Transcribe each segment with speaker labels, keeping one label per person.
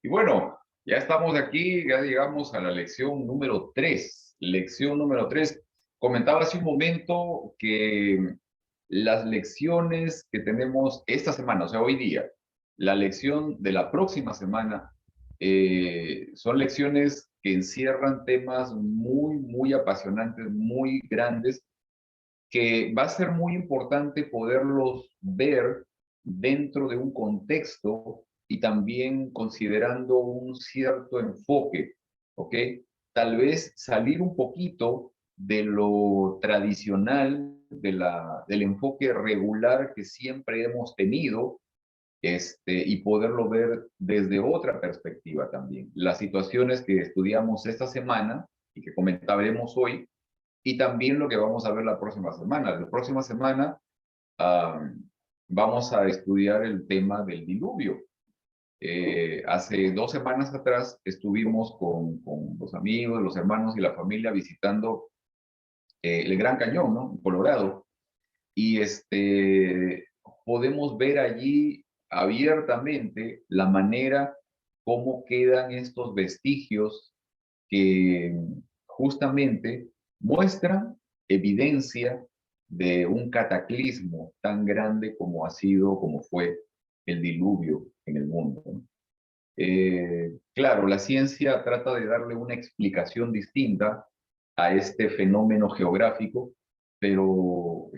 Speaker 1: Y bueno, ya estamos aquí, ya llegamos a la lección número 3. Lección número 3. Comentaba hace un momento que las lecciones que tenemos esta semana, o sea, hoy día, la lección de la próxima semana, son lecciones que encierran temas muy apasionantes, muy grandes, que va a ser muy importante poderlos ver dentro de un contexto y también considerando un cierto enfoque, ¿ok? Tal vez salir un poquito de lo tradicional, del enfoque regular que siempre hemos tenido, y poderlo ver desde otra perspectiva también. Las situaciones que estudiamos esta semana y que comentaremos hoy, y también lo que vamos a ver la próxima semana. La próxima semana vamos a estudiar el tema del diluvio. Hace 2 semanas atrás estuvimos con los amigos, los hermanos y la familia visitando el Gran Cañón, ¿no? Colorado. Y podemos ver allí abiertamente la manera cómo quedan estos vestigios que justamente muestran evidencia de un cataclismo tan grande como ha sido, como fue el diluvio en el mundo. Claro, la ciencia trata de darle una explicación distinta a este fenómeno geográfico, pero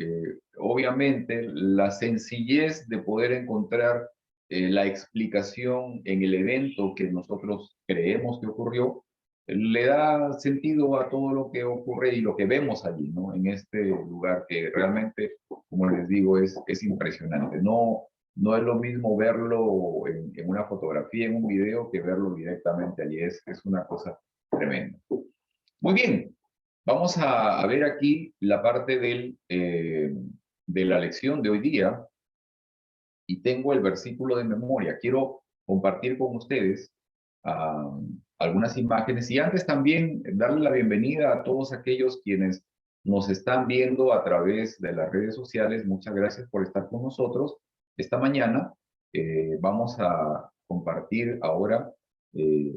Speaker 1: obviamente la sencillez de poder encontrar la explicación en el evento que nosotros creemos que ocurrió, le da sentido a todo lo que ocurre y lo que vemos allí, ¿no? En este lugar que realmente, como les digo, es impresionante. No es lo mismo verlo en una fotografía, en un video, que verlo directamente allí. Es una cosa tremenda. Muy bien, vamos a ver aquí la parte de la lección de hoy día y tengo el versículo de memoria. Quiero compartir con ustedes algunas imágenes y antes también darle la bienvenida a todos aquellos quienes nos están viendo a través de las redes sociales. Muchas gracias por estar con nosotros esta mañana. Vamos a compartir ahora eh,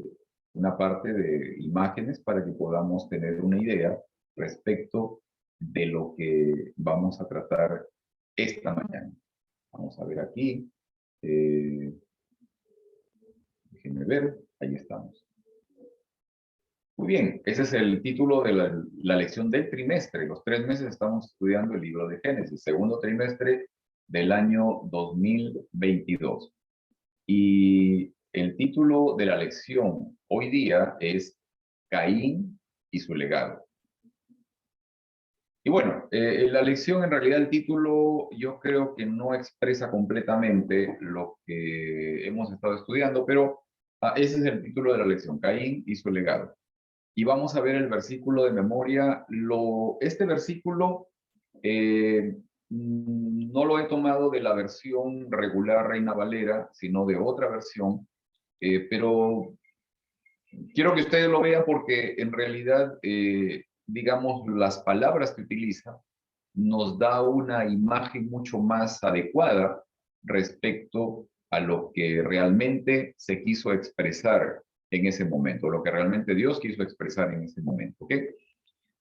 Speaker 1: una parte de imágenes para que podamos tener una idea respecto de lo que vamos a tratar esta mañana. Vamos a ver aquí. Déjenme ver. Ahí estamos. Muy bien, ese es el título de la lección del trimestre. Los 3 meses estamos estudiando el libro de Génesis, segundo trimestre del año 2022. Y el título de la lección hoy día es Caín y su legado. Y bueno, la lección, en realidad el título yo creo que no expresa completamente lo que hemos estado estudiando, pero ese es el título de la lección, Caín y su legado. Y vamos a ver el versículo de memoria. Este versículo no lo he tomado de la versión regular Reina Valera, sino de otra versión, pero quiero que ustedes lo vean porque en realidad, digamos, las palabras que utiliza nos da una imagen mucho más adecuada respecto a lo que realmente se quiso expresar en ese momento, lo que realmente Dios quiso expresar en ese momento. ¿Okay?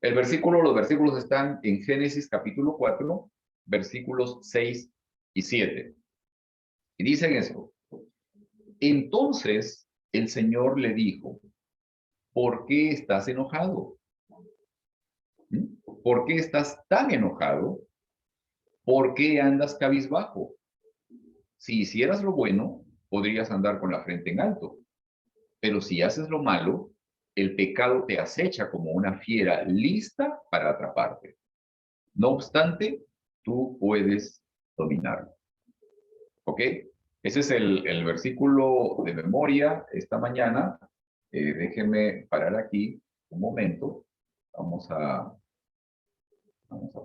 Speaker 1: Los versículos están en Génesis capítulo 4, versículos 6 y 7. Y dicen eso. Entonces el Señor le dijo, ¿por qué estás enojado? ¿Por qué estás tan enojado? ¿Por qué andas cabizbajo? Si hicieras lo bueno, podrías andar con la frente en alto. Pero si haces lo malo, el pecado te acecha como una fiera lista para atraparte. No obstante, tú puedes dominarlo. ¿Ok? Ese es el versículo de memoria esta mañana. Déjenme parar aquí un momento. Vamos a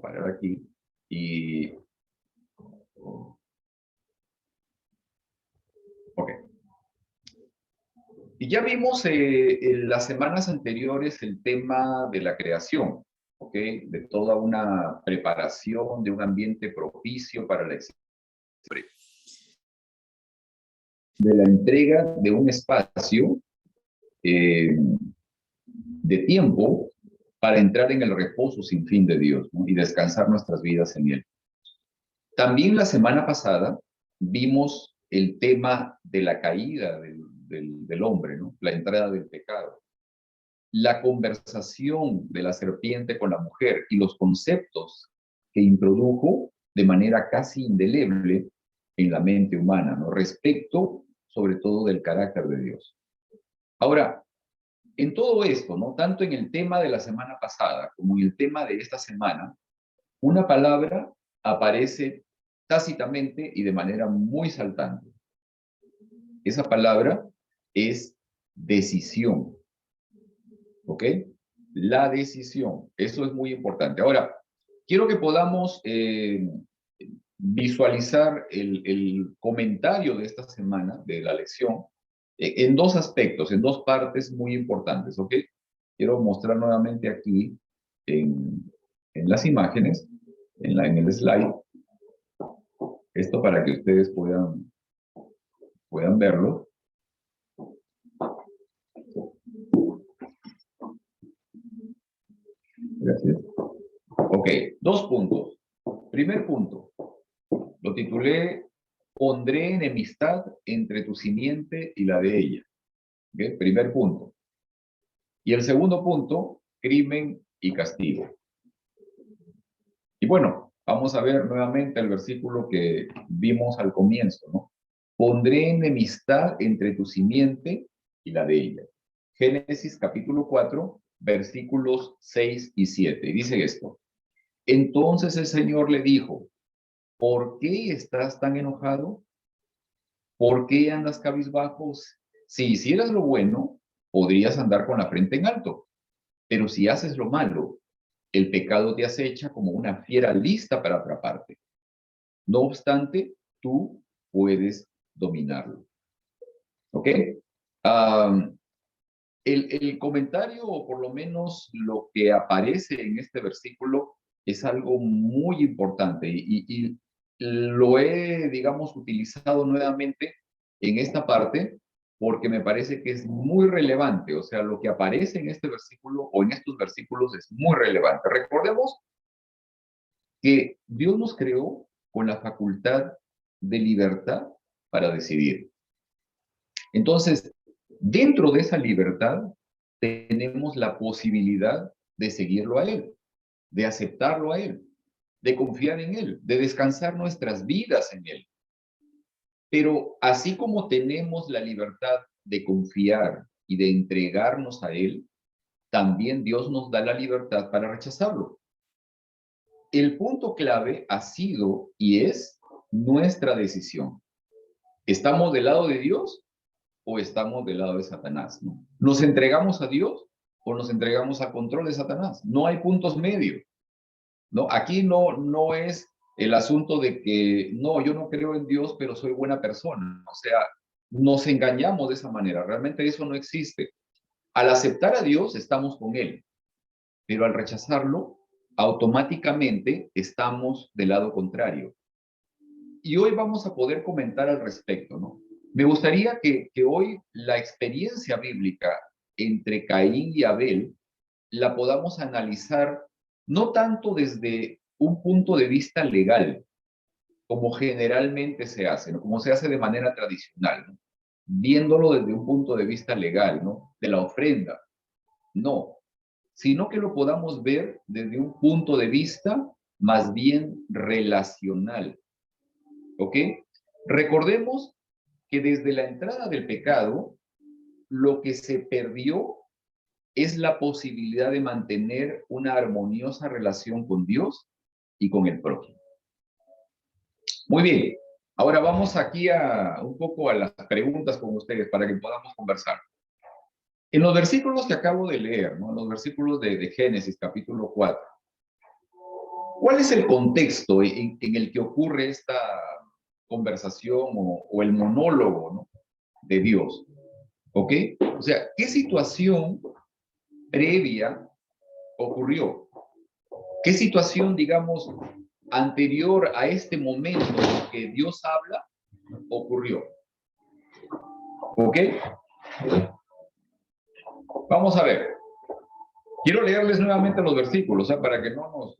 Speaker 1: parar aquí y... Ok. Y ya vimos en las semanas anteriores el tema de la creación, ¿ok? De toda una preparación, de un ambiente propicio para la existencia. de la entrega de un espacio de tiempo para entrar en el reposo sin fin de Dios, ¿no? Y descansar nuestras vidas en Él. También la semana pasada vimos el tema de la caída del hombre, ¿no? La entrada del pecado. La conversación de la serpiente con la mujer y los conceptos que introdujo de manera casi indeleble en la mente humana, ¿no? Respecto, sobre todo, del carácter de Dios. Ahora, en todo esto, ¿no? Tanto en el tema de la semana pasada como en el tema de esta semana, una palabra aparece tácitamente y de manera muy saltante. Esa palabra es decisión. ¿Ok? La decisión. Eso es muy importante. Ahora, quiero que podamos visualizar el comentario de esta semana, de la lección, en dos aspectos, en dos partes muy importantes. ¿Ok? Quiero mostrar nuevamente aquí en las imágenes, en el slide, esto para que ustedes puedan verlo. Gracias. Ok, dos puntos. Primer punto, lo titulé Pondré enemistad entre tu simiente y la de ella. ¿Okay? Primer punto. Y el segundo punto, crimen y castigo. Y bueno, vamos a ver nuevamente el versículo que vimos al comienzo, ¿no? Pondré enemistad entre tu simiente y la de ella. Génesis capítulo 4, versículos 6 y 7. Y dice esto. Entonces el Señor le dijo, ¿por qué estás tan enojado? ¿Por qué andas cabizbajo? Si hicieras lo bueno, podrías andar con la frente en alto. Pero si haces lo malo, el pecado te acecha como una fiera lista para atraparte. No obstante, tú puedes dominarlo. ¿Ok? El comentario, o por lo menos lo que aparece en este versículo, es algo muy importante y lo he, digamos, utilizado nuevamente en esta parte porque me parece que es muy relevante. O sea, lo que aparece en este versículo o en estos versículos es muy relevante. Recordemos que Dios nos creó con la facultad de libertad para decidir. Entonces, dentro de esa libertad, tenemos la posibilidad de seguirlo a Él, de aceptarlo a Él, de confiar en Él, de descansar nuestras vidas en Él. Pero así como tenemos la libertad de confiar y de entregarnos a Él, también Dios nos da la libertad para rechazarlo. El punto clave ha sido y es nuestra decisión. ¿Estamos del lado de Dios o estamos del lado de Satanás? ¿No? ¿Nos entregamos a Dios o nos entregamos al control de Satanás? No hay puntos medios, ¿no? Aquí no es el asunto de que, no, yo no creo en Dios, pero soy buena persona. O sea, nos engañamos de esa manera. Realmente eso no existe. Al aceptar a Dios, estamos con Él, pero al rechazarlo, automáticamente estamos del lado contrario. Y hoy vamos a poder comentar al respecto, ¿no? Me gustaría que hoy la experiencia bíblica entre Caín y Abel la podamos analizar no tanto desde un punto de vista legal, como generalmente se hace, ¿no? Como se hace de manera tradicional, ¿no? Viéndolo desde un punto de vista legal, ¿no? De la ofrenda, no, sino que lo podamos ver desde un punto de vista más bien relacional, ¿ok? Recordemos que desde la entrada del pecado, lo que se perdió es la posibilidad de mantener una armoniosa relación con Dios y con el prójimo. Muy bien, ahora vamos aquí un poco a las preguntas con ustedes para que podamos conversar. En los versículos que acabo de leer, ¿no? En los versículos de Génesis capítulo 4, ¿cuál es el contexto en el que ocurre esta conversación o el monólogo, ¿no? De Dios? ¿Ok? O sea, ¿qué situación previa ocurrió? ¿Qué situación, digamos, anterior a este momento en que Dios habla, ocurrió? ¿Ok? Vamos a ver. Quiero leerles nuevamente los versículos, para que no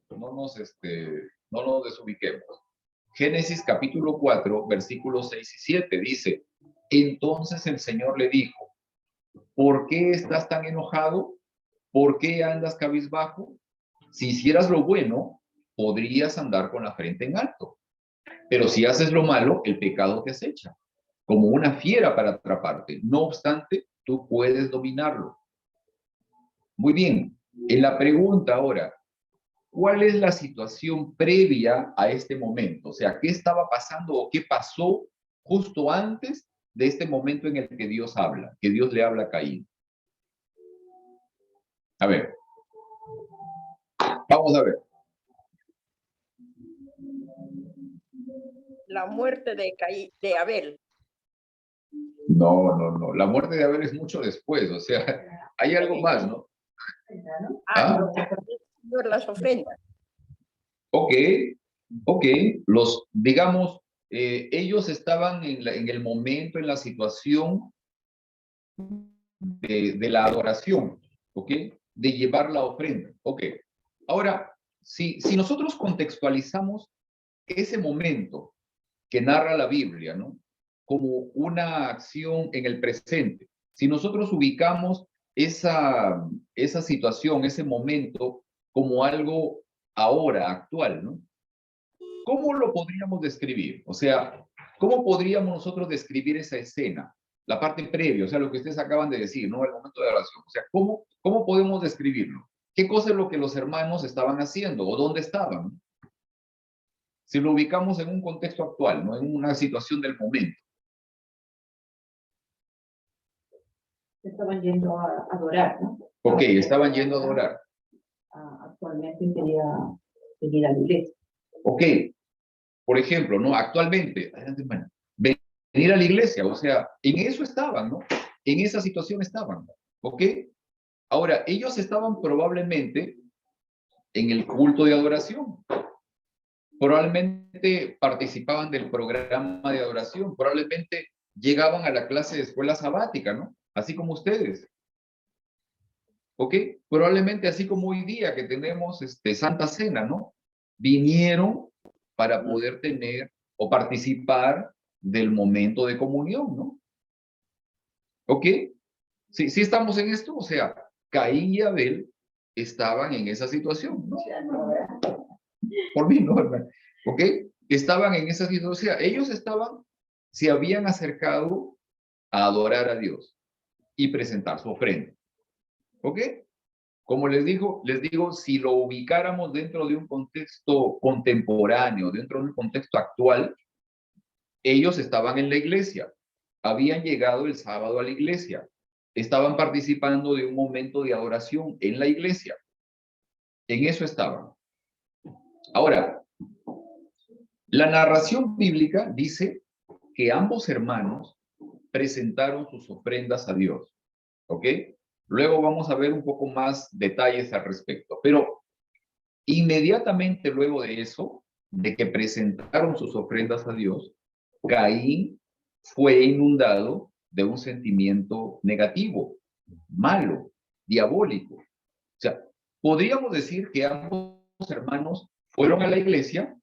Speaker 1: nos desubiquemos. Génesis capítulo 4, versículos 6 y 7 dice, entonces el Señor le dijo, ¿por qué estás tan enojado? ¿Por qué andas cabizbajo? Si hicieras lo bueno, podrías andar con la frente en alto. Pero si haces lo malo, el pecado te acecha, como una fiera para atraparte. No obstante, tú puedes dominarlo. Muy bien, en la pregunta ahora, ¿cuál es la situación previa a este momento? O sea, ¿qué estaba pasando o qué pasó justo antes de este momento en el que Dios habla, que Dios le habla a Caín? A ver, vamos a ver.
Speaker 2: La muerte de Abel.
Speaker 1: No. La muerte de Abel es mucho después, o sea, hay algo más, ¿no?
Speaker 2: Por las ofrendas.
Speaker 1: Ok. Digamos, ellos estaban en el momento, en la situación de la adoración, ¿ok? De llevar la ofrenda, ¿ok? Ahora, si nosotros contextualizamos ese momento que narra la Biblia, ¿no? Como una acción en el presente, si nosotros ubicamos esa situación, ese momento, como algo ahora, actual, ¿no? ¿Cómo lo podríamos describir? O sea, ¿cómo podríamos nosotros describir esa escena? La parte previa, o sea, lo que ustedes acaban de decir, ¿no? El momento de oración. O sea, ¿cómo podemos describirlo? ¿Qué cosa es lo que los hermanos estaban haciendo o dónde estaban? Si lo ubicamos en un contexto actual, ¿no? En una situación del momento.
Speaker 3: Estaban yendo a adorar, ¿no?
Speaker 1: Ok, estaban yendo a adorar.
Speaker 3: Actualmente quería venir a la iglesia.
Speaker 1: Ok, por ejemplo, ¿no? Actualmente, adelante, hermano, venir a la iglesia, o sea, en eso estaban, ¿no? En esa situación estaban, ¿ok? Ahora, ellos estaban probablemente en el culto de adoración, probablemente participaban del programa de adoración, probablemente llegaban a la clase de escuela sabática, ¿no? Así como ustedes, ¿ok? Probablemente así como hoy día que tenemos Santa Cena, ¿no? Vinieron para poder tener o participar del momento de comunión, ¿no? ¿Ok? Sí estamos en esto, o sea, Caín y Abel estaban en esa situación, ¿no? Por mí, ¿no, hermano? ¿Ok? Estaban en esa situación, o sea, ellos se habían acercado a adorar a Dios y presentar su ofrenda, ¿ok? Como les digo, si lo ubicáramos dentro de un contexto contemporáneo, dentro de un contexto actual, ellos estaban en la iglesia, habían llegado el sábado a la iglesia, estaban participando de un momento de adoración en la iglesia, en eso estaban. Ahora, la narración bíblica dice que ambos hermanos presentaron sus ofrendas a Dios, ¿ok? Luego vamos a ver un poco más detalles al respecto, pero inmediatamente luego de eso, de que presentaron sus ofrendas a Dios, Caín fue inundado de un sentimiento negativo, malo, diabólico. O sea, podríamos decir que ambos hermanos fueron a la iglesia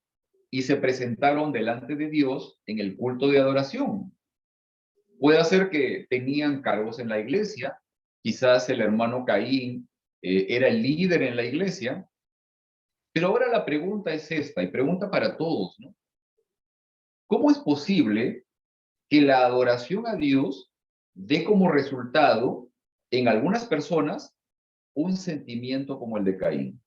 Speaker 1: y se presentaron delante de Dios en el culto de adoración. Puede ser que tenían cargos en la iglesia, quizás el hermano Caín era el líder en la iglesia, pero ahora la pregunta es esta, y pregunta para todos, ¿no? ¿Cómo es posible que la adoración a Dios dé como resultado en algunas personas un sentimiento como el de Caín?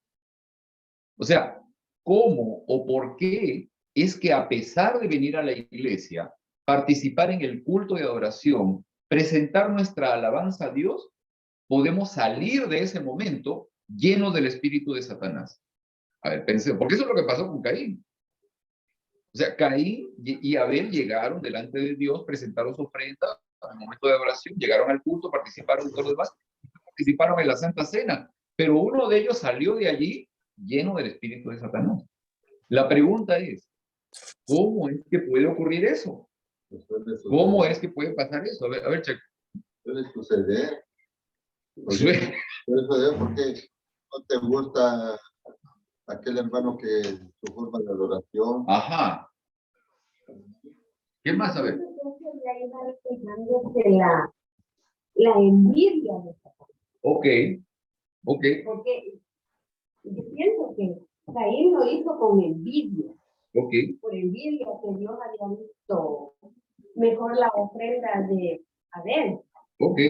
Speaker 1: O sea, ¿cómo o por qué es que a pesar de venir a la iglesia, participar en el culto de adoración, presentar nuestra alabanza a Dios, podemos salir de ese momento llenos del espíritu de Satanás? A ver, pensé, porque eso es lo que pasó con Caín. O sea, Caín y Abel llegaron delante de Dios, presentaron su ofrenda al momento de adoración, llegaron al culto, participaron en todo lo demás, participaron en la Santa Cena, pero uno de ellos salió de allí lleno del espíritu de Satanás. La pregunta es, ¿cómo es que puede ocurrir eso? ¿Cómo es que puede pasar eso? A ver, Checo.
Speaker 4: Suele suceder.
Speaker 1: Suele-
Speaker 4: Suele suceder porque no te gusta aquel hermano que su forma de adoración.
Speaker 1: Ajá. ¿Qué más? A ver.
Speaker 5: Entonces, ahí va reflejándose la envidia de esa persona.
Speaker 1: Ok. Ok.
Speaker 5: Porque yo pienso que Caín lo hizo con envidia.
Speaker 1: Ok.
Speaker 5: Por envidia que Dios había visto mejor la ofrenda de Abel.
Speaker 1: Ok.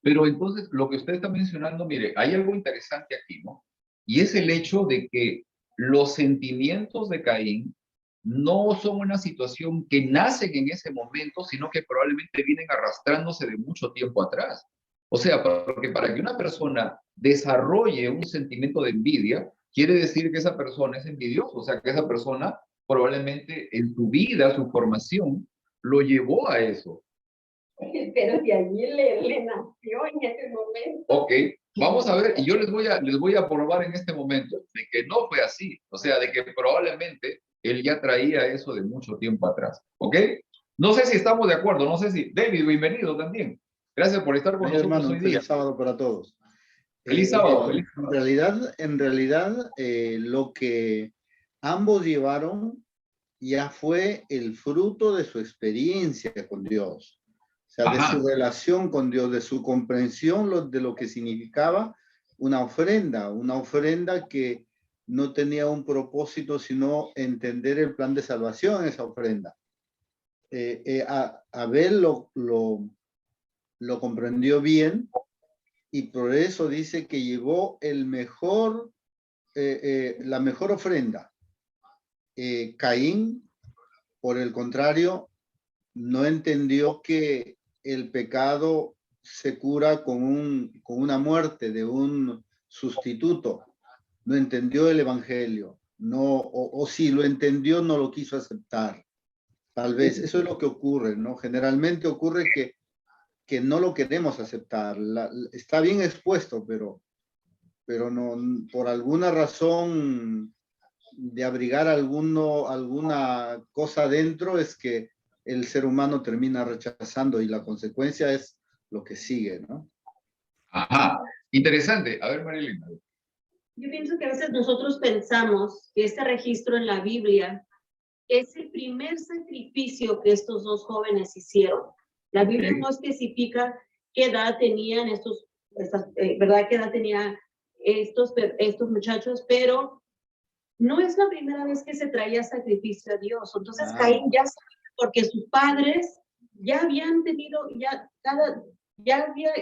Speaker 1: Pero entonces, lo que usted está mencionando, mire, hay algo interesante aquí, ¿no? Y es el hecho de que los sentimientos de Caín no son una situación que nacen en ese momento, sino que probablemente vienen arrastrándose de mucho tiempo atrás. O sea, porque para que una persona desarrolle un sentimiento de envidia, quiere decir que esa persona es envidiosa, o sea, que esa persona probablemente en su vida, su formación, lo llevó a eso.
Speaker 5: Pero de allí le nació en ese momento.
Speaker 1: Ok, vamos a ver, y yo les voy a probar en este momento de que no fue así, o sea, de que probablemente él ya traía eso de mucho tiempo atrás, ¿ok? No sé si estamos de acuerdo, no sé si... David, bienvenido también. Gracias por estar con nosotros
Speaker 6: Hermano,
Speaker 1: hoy
Speaker 6: un
Speaker 1: día.
Speaker 6: feliz sábado para todos.
Speaker 1: Feliz sábado, feliz
Speaker 6: En realidad, lo que ambos llevaron ya fue el fruto de su experiencia con Dios. O sea, de
Speaker 1: Ajá.
Speaker 6: su relación con Dios, de su comprensión de lo que significaba una ofrenda que no tenía un propósito, sino entender el plan de salvación en esa ofrenda. Abel lo comprendió bien y por eso dice que llevó la mejor ofrenda. Caín, por el contrario, no entendió que el pecado se cura con una muerte de un sustituto. No entendió el evangelio. No, o si lo entendió, no lo quiso aceptar. Tal vez, eso es lo que ocurre, ¿no? Generalmente ocurre que no lo queremos aceptar. Está bien expuesto, pero no, por alguna razón de abrigar alguna cosa dentro es que el ser humano termina rechazando y la consecuencia es lo que sigue, ¿no?
Speaker 1: Ajá, interesante. A ver, Marilyn.
Speaker 7: Yo pienso que a veces nosotros pensamos que este registro en la Biblia es el primer sacrificio que estos dos jóvenes hicieron. La Biblia no especifica qué edad tenían ¿verdad? ¿Qué edad tenían estos muchachos? Pero no es la primera vez que se traía sacrificio a Dios. Entonces Caín ya sabía, porque sus padres ya habían tenido, ya había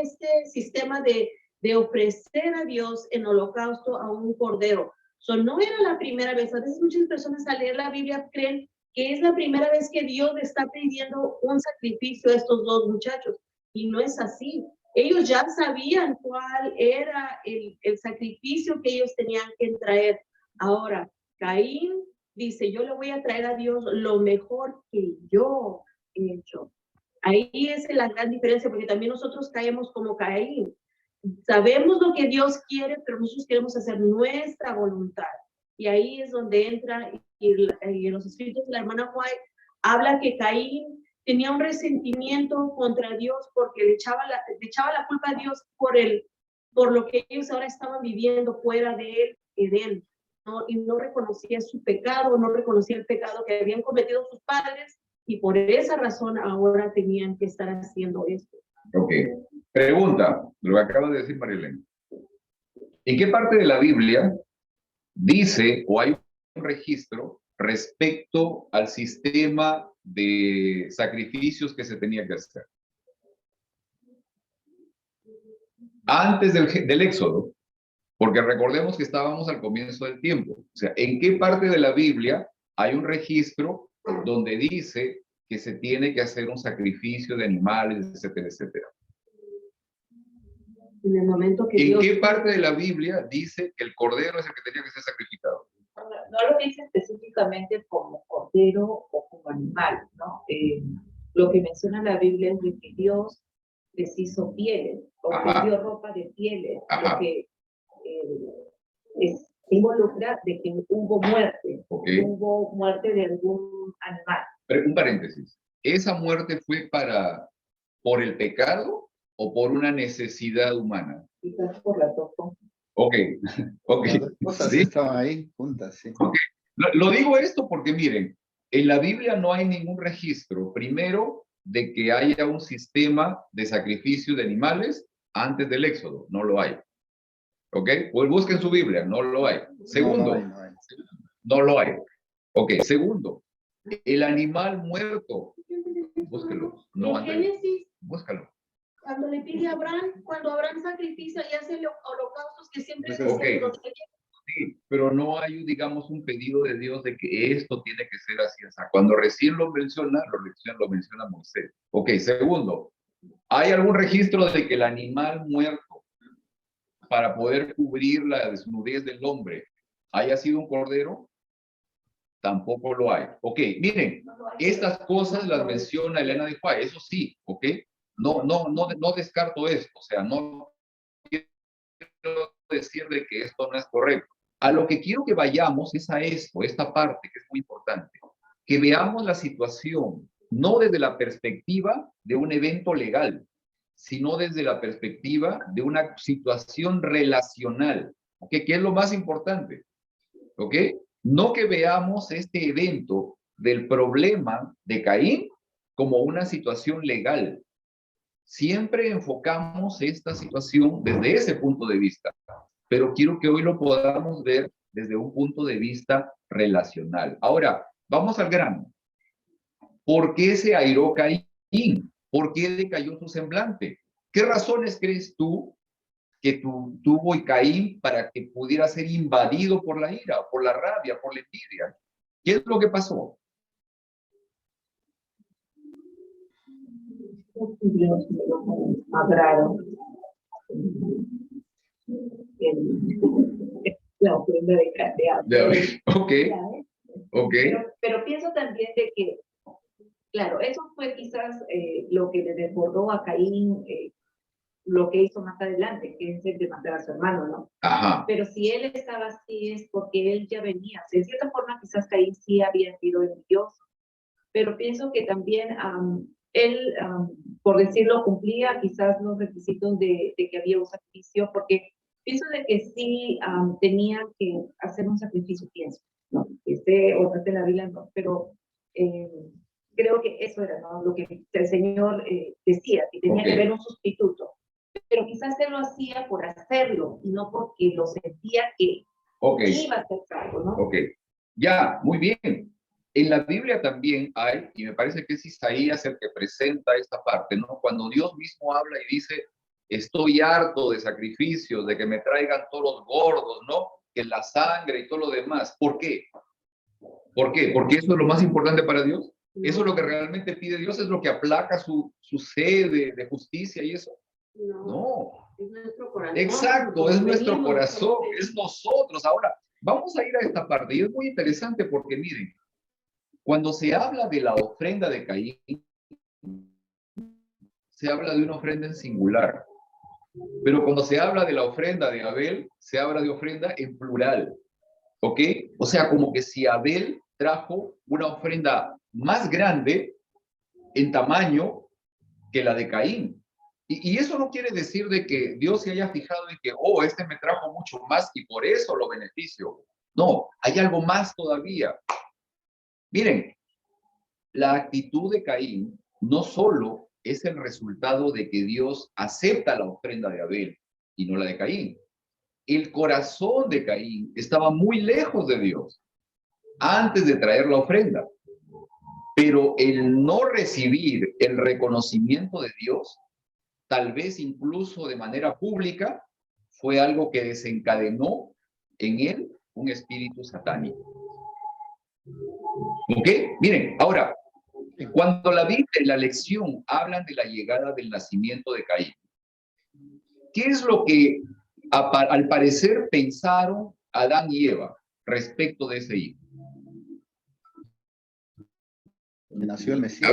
Speaker 7: este sistema de ofrecer a Dios en holocausto a un cordero. No era la primera vez. A veces muchas personas al leer la Biblia creen que es la primera vez que Dios le está pidiendo un sacrificio a estos dos muchachos. Y no es así. Ellos ya sabían cuál era el sacrificio que ellos tenían que traer. Ahora, Caín dice, yo le voy a traer a Dios lo mejor que yo he hecho. Ahí es la gran diferencia, porque también nosotros caemos como Caín. Sabemos lo que Dios quiere, pero nosotros queremos hacer nuestra voluntad. Y ahí es donde entra, y en los escritos de la hermana White, habla que Caín tenía un resentimiento contra Dios porque le echaba la culpa a Dios por lo que ellos ahora estaban viviendo fuera de Edén, ¿no? Y no reconocía su pecado, no reconocía el pecado que habían cometido sus padres, y por esa razón ahora tenían que estar haciendo esto.
Speaker 1: Ok. Pregunta, lo que acaba de decir Marilyn. ¿En qué parte de la Biblia dice o hay un registro respecto al sistema de sacrificios que se tenía que hacer? Antes del Éxodo, porque recordemos que estábamos al comienzo del tiempo. O sea, ¿en qué parte de la Biblia hay un registro donde dice que se tiene que hacer un sacrificio de animales, etcétera, etcétera?
Speaker 7: En el momento que
Speaker 1: ¿En
Speaker 7: Dios...
Speaker 1: qué parte de la Biblia dice que el cordero es el que tenía que ser sacrificado?
Speaker 3: No lo dice específicamente como cordero o como animal, ¿no? Lo que menciona la Biblia es de que Dios les hizo pieles, o les dio ropa de pieles, lo que involucra de que hubo muerte, hubo muerte de algún animal.
Speaker 1: Pero un paréntesis. ¿esa muerte fue por el pecado o por una necesidad humana?
Speaker 3: Quizás por las dos cosas.
Speaker 1: Ok, ok.
Speaker 6: Las dos cosas
Speaker 1: ¿Sí?
Speaker 6: estaban ahí juntas, sí.
Speaker 1: Ok. Lo digo esto porque miren, en la Biblia no hay ningún registro, primero, de que haya un sistema de sacrificio de animales antes del Éxodo, no lo hay. ¿Ok? Pues busquen su Biblia, no lo hay. Segundo,
Speaker 6: No hay.
Speaker 1: no lo hay. Ok, segundo, el animal muerto, búsquelo. No,
Speaker 7: En
Speaker 1: Andrés,
Speaker 7: Génesis,
Speaker 1: búscalo.
Speaker 7: cuando le pide a Abraham, cuando Abraham sacrifica y hace los holocaustos que siempre
Speaker 6: Ok.
Speaker 7: decían los reyes,
Speaker 1: Sí, pero no hay, digamos, un pedido de Dios de que esto tiene que ser así. O sea, cuando recién lo menciona Moisés. Ok, segundo, ¿hay algún registro de que el animal muerto, para poder cubrir la desnudez del hombre, haya sido un cordero? Tampoco lo hay. Ok, miren, estas cosas las menciona Elena de White, eso sí, ok. No descarto esto, o sea, no quiero decir de que esto no es correcto. A lo que quiero que vayamos es a esto, esta parte que es muy importante, que veamos la situación no desde la perspectiva de un evento legal, sino desde la perspectiva de una situación relacional, ¿ok? ¿Qué es lo más importante? ¿Ok? No que veamos este evento del problema de Caín como una situación legal. Siempre enfocamos esta situación desde ese punto de vista, pero quiero que hoy lo podamos ver desde un punto de vista relacional. Ahora, vamos al grano. ¿Por qué se airó Caín? ¿Por qué decayó su semblante? ¿Qué razones crees tú que tuvo y Caín para que pudiera ser invadido por la ira, por la rabia, por la envidia? ¿Qué es lo que pasó?
Speaker 3: Dios me lo agrado. La ofrenda de Abel.
Speaker 1: Ok, ok.
Speaker 3: Pero pienso también de que, claro, eso fue quizás lo que le desbordó a Caín, lo que hizo más adelante, que es el de matar a su hermano, ¿no?
Speaker 1: Ajá,
Speaker 3: Pero si él estaba así es porque él ya venía. De cierta forma, quizás Caín sí había sido envidioso, pero pienso que también él, por decirlo, cumplía quizás los requisitos de que había un sacrificio, porque pienso de que sí tenía que hacer un sacrificio, pienso, ¿no? Otra de la Biblia, no, pero creo que eso era, ¿no? Lo que el Señor decía, que tenía que haber un sustituto. Pero quizás él lo hacía por hacerlo y no porque lo sentía que iba a ser algo, ¿no?
Speaker 1: ok. Ya, muy bien. En la Biblia también hay, y me parece que es Isaías el que presenta esta parte, ¿no? Cuando Dios mismo habla y dice, estoy harto de sacrificios, de que me traigan toros gordos, ¿no? Que la sangre y todo lo demás. ¿Por qué? ¿Por qué? Porque eso es lo más importante para Dios. Eso es lo que realmente pide Dios, es lo que aplaca su sed de justicia y eso. No.
Speaker 7: Es nuestro corazón.
Speaker 1: Exacto, es nuestro corazón, es nosotros. Ahora, vamos a ir a esta parte y es muy interesante porque miren, cuando se habla de la ofrenda de Caín, se habla de una ofrenda en singular. Pero cuando se habla de la ofrenda de Abel, se habla de ofrenda en plural. ¿Ok? O sea, como que si Abel trajo una ofrenda más grande en tamaño que la de Caín. Y eso no quiere decir de que Dios se haya fijado en que, oh, este me trajo mucho más y por eso lo beneficio. No, hay algo más todavía. Miren, la actitud de Caín no solo es el resultado de que Dios acepta la ofrenda de Abel y no la de Caín. El corazón de Caín estaba muy lejos de Dios antes de traer la ofrenda. Pero el no recibir el reconocimiento de Dios, tal vez incluso de manera pública, fue algo que desencadenó en él un espíritu satánico. ¿Ok? Miren, ahora, cuando la Biblia y la lección hablan de la llegada del nacimiento de Caín, ¿qué es lo que al parecer pensaron Adán y Eva respecto de ese hijo?
Speaker 6: Nació el Mesías.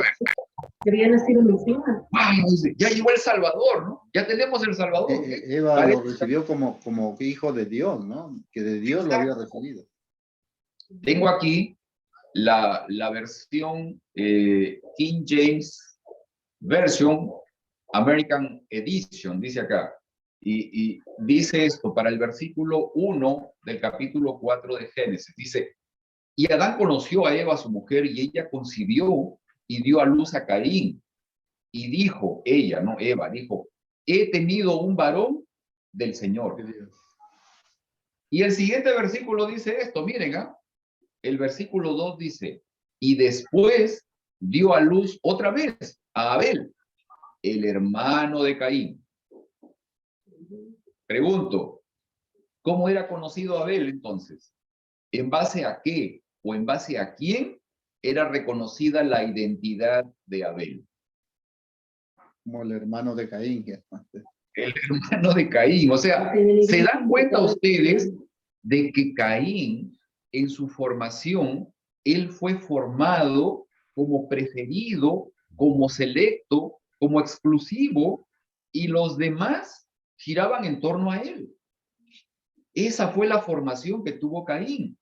Speaker 7: Quería nacer el Mesías.
Speaker 1: Ya llegó el Salvador, ¿no? Ya tenemos el Salvador.
Speaker 6: Eva lo recibió como hijo de Dios, ¿no? Que de Dios lo había recibido.
Speaker 1: Tengo aquí la versión King James Version, American Edition, dice acá. Y dice esto para el versículo 1 del capítulo 4 de Génesis. Dice, y Adán conoció a Eva, su mujer, y ella concibió y dio a luz a Caín. Y dijo, ella, no Eva, dijo, he tenido un varón del Señor. Y el siguiente versículo dice esto, miren, el versículo 2 dice, y después dio a luz otra vez a Abel, el hermano de Caín. Pregunto, ¿cómo era conocido Abel entonces? ¿En base a qué o en base a quién era reconocida la identidad de Abel?
Speaker 6: Como el hermano de Caín.
Speaker 1: El hermano de Caín. O sea, ¿se dan cuenta ustedes de que Caín, en su formación, él fue formado como preferido, como selecto, como exclusivo, y los demás giraban en torno a él? Esa fue la formación que tuvo Caín.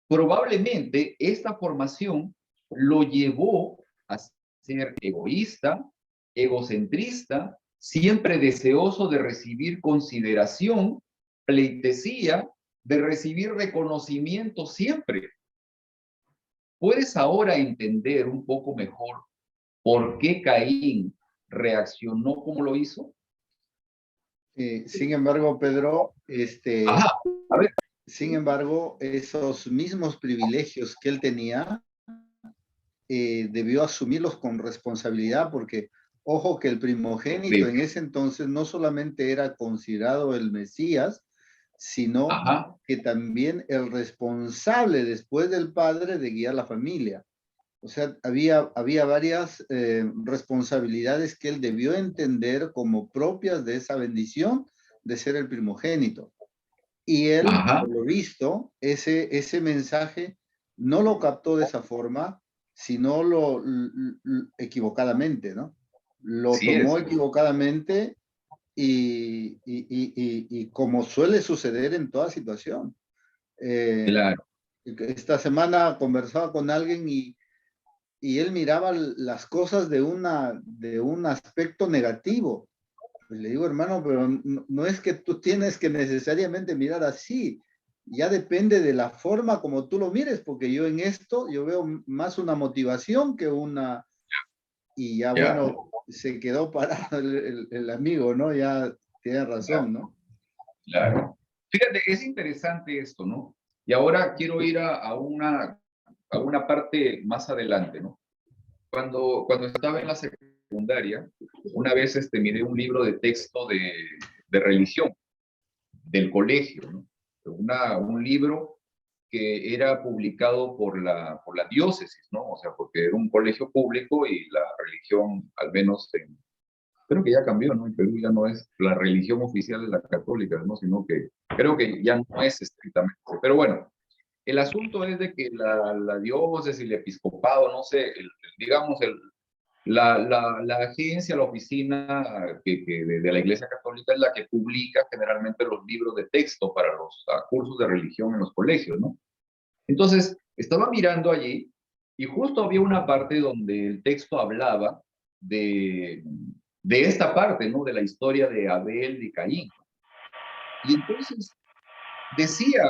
Speaker 1: Probablemente esta formación lo llevó a ser egoísta, egocentrista, siempre deseoso de recibir consideración, pleitesía, de recibir reconocimiento siempre. ¿Puedes ahora entender un poco mejor por qué Caín reaccionó como lo hizo?
Speaker 6: Sin embargo, Pedro,
Speaker 1: Ajá, a ver.
Speaker 6: sin embargo, esos mismos privilegios que él tenía, debió asumirlos con responsabilidad, porque, ojo, que el primogénito en ese entonces no solamente era considerado el Mesías, sino que también el responsable después del padre de guiar la familia. O sea, había varias responsabilidades que él debió entender como propias de esa bendición de ser el primogénito. Y él, por lo visto, ese mensaje no lo captó de esa forma, sino lo equivocadamente, ¿no? Lo tomó equivocadamente y como suele suceder en toda situación.
Speaker 1: Claro.
Speaker 6: Esta semana conversaba con alguien y él miraba las cosas de un aspecto negativo. Pues le digo, hermano, pero no es que tú tienes que necesariamente mirar así. Ya depende de la forma como tú lo mires, porque yo en esto, yo veo más una motivación que una... Y ya, bueno, se quedó parado el amigo, ¿no? Ya tiene razón, ¿no?
Speaker 1: Claro. Fíjate, es interesante esto, ¿no? Y ahora quiero ir a una parte más adelante, ¿no? Cuando estaba en la secundaria, una vez miré un libro de texto de religión del colegio, ¿no? Un libro que era publicado por la diócesis, ¿no? O sea, porque era un colegio público y la religión, al menos creo que ya cambió, ¿no? En Perú ya no es la religión oficial de la católica, ¿no? Sino que creo que ya no es estrictamente. Pero bueno, el asunto es de que la diócesis, el episcopado, no sé, digamos, la agencia, la oficina de la Iglesia Católica es la que publica generalmente los libros de texto para los cursos de religión en los colegios, ¿no? Entonces, estaba mirando allí y justo había una parte donde el texto hablaba de esta parte, ¿no? De la historia de Abel y Caín. Y entonces decía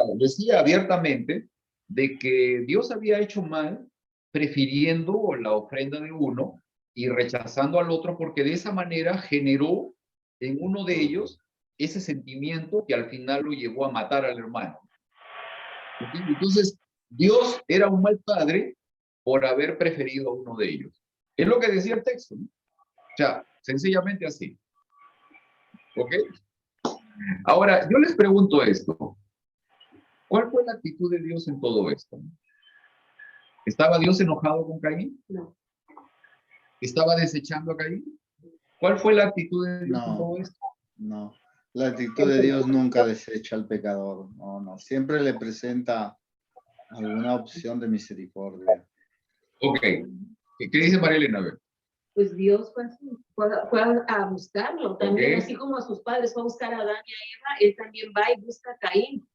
Speaker 1: abiertamente de que Dios había hecho mal prefiriendo la ofrenda de uno y rechazando al otro, porque de esa manera generó en uno de ellos ese sentimiento que al final lo llevó a matar al hermano. Entonces, Dios era un mal padre por haber preferido a uno de ellos. Es lo que decía el texto, ¿no? O sea, sencillamente así. ¿Ok? Ahora, yo les pregunto esto. ¿Cuál fue la actitud de Dios en todo esto? ¿Estaba Dios enojado con Caín?
Speaker 7: No.
Speaker 1: ¿Estaba desechando a Caín? ¿Cuál fue la actitud de Dios en todo esto?
Speaker 6: No, la actitud de Dios nunca desecha al pecador. No, siempre le presenta alguna opción de misericordia.
Speaker 1: Ok. ¿Qué dice María Elena? A ver.
Speaker 7: Pues Dios fue a buscarlo también, así como a sus padres fue a buscar a Adán y a Eva, él también va y busca a Caín.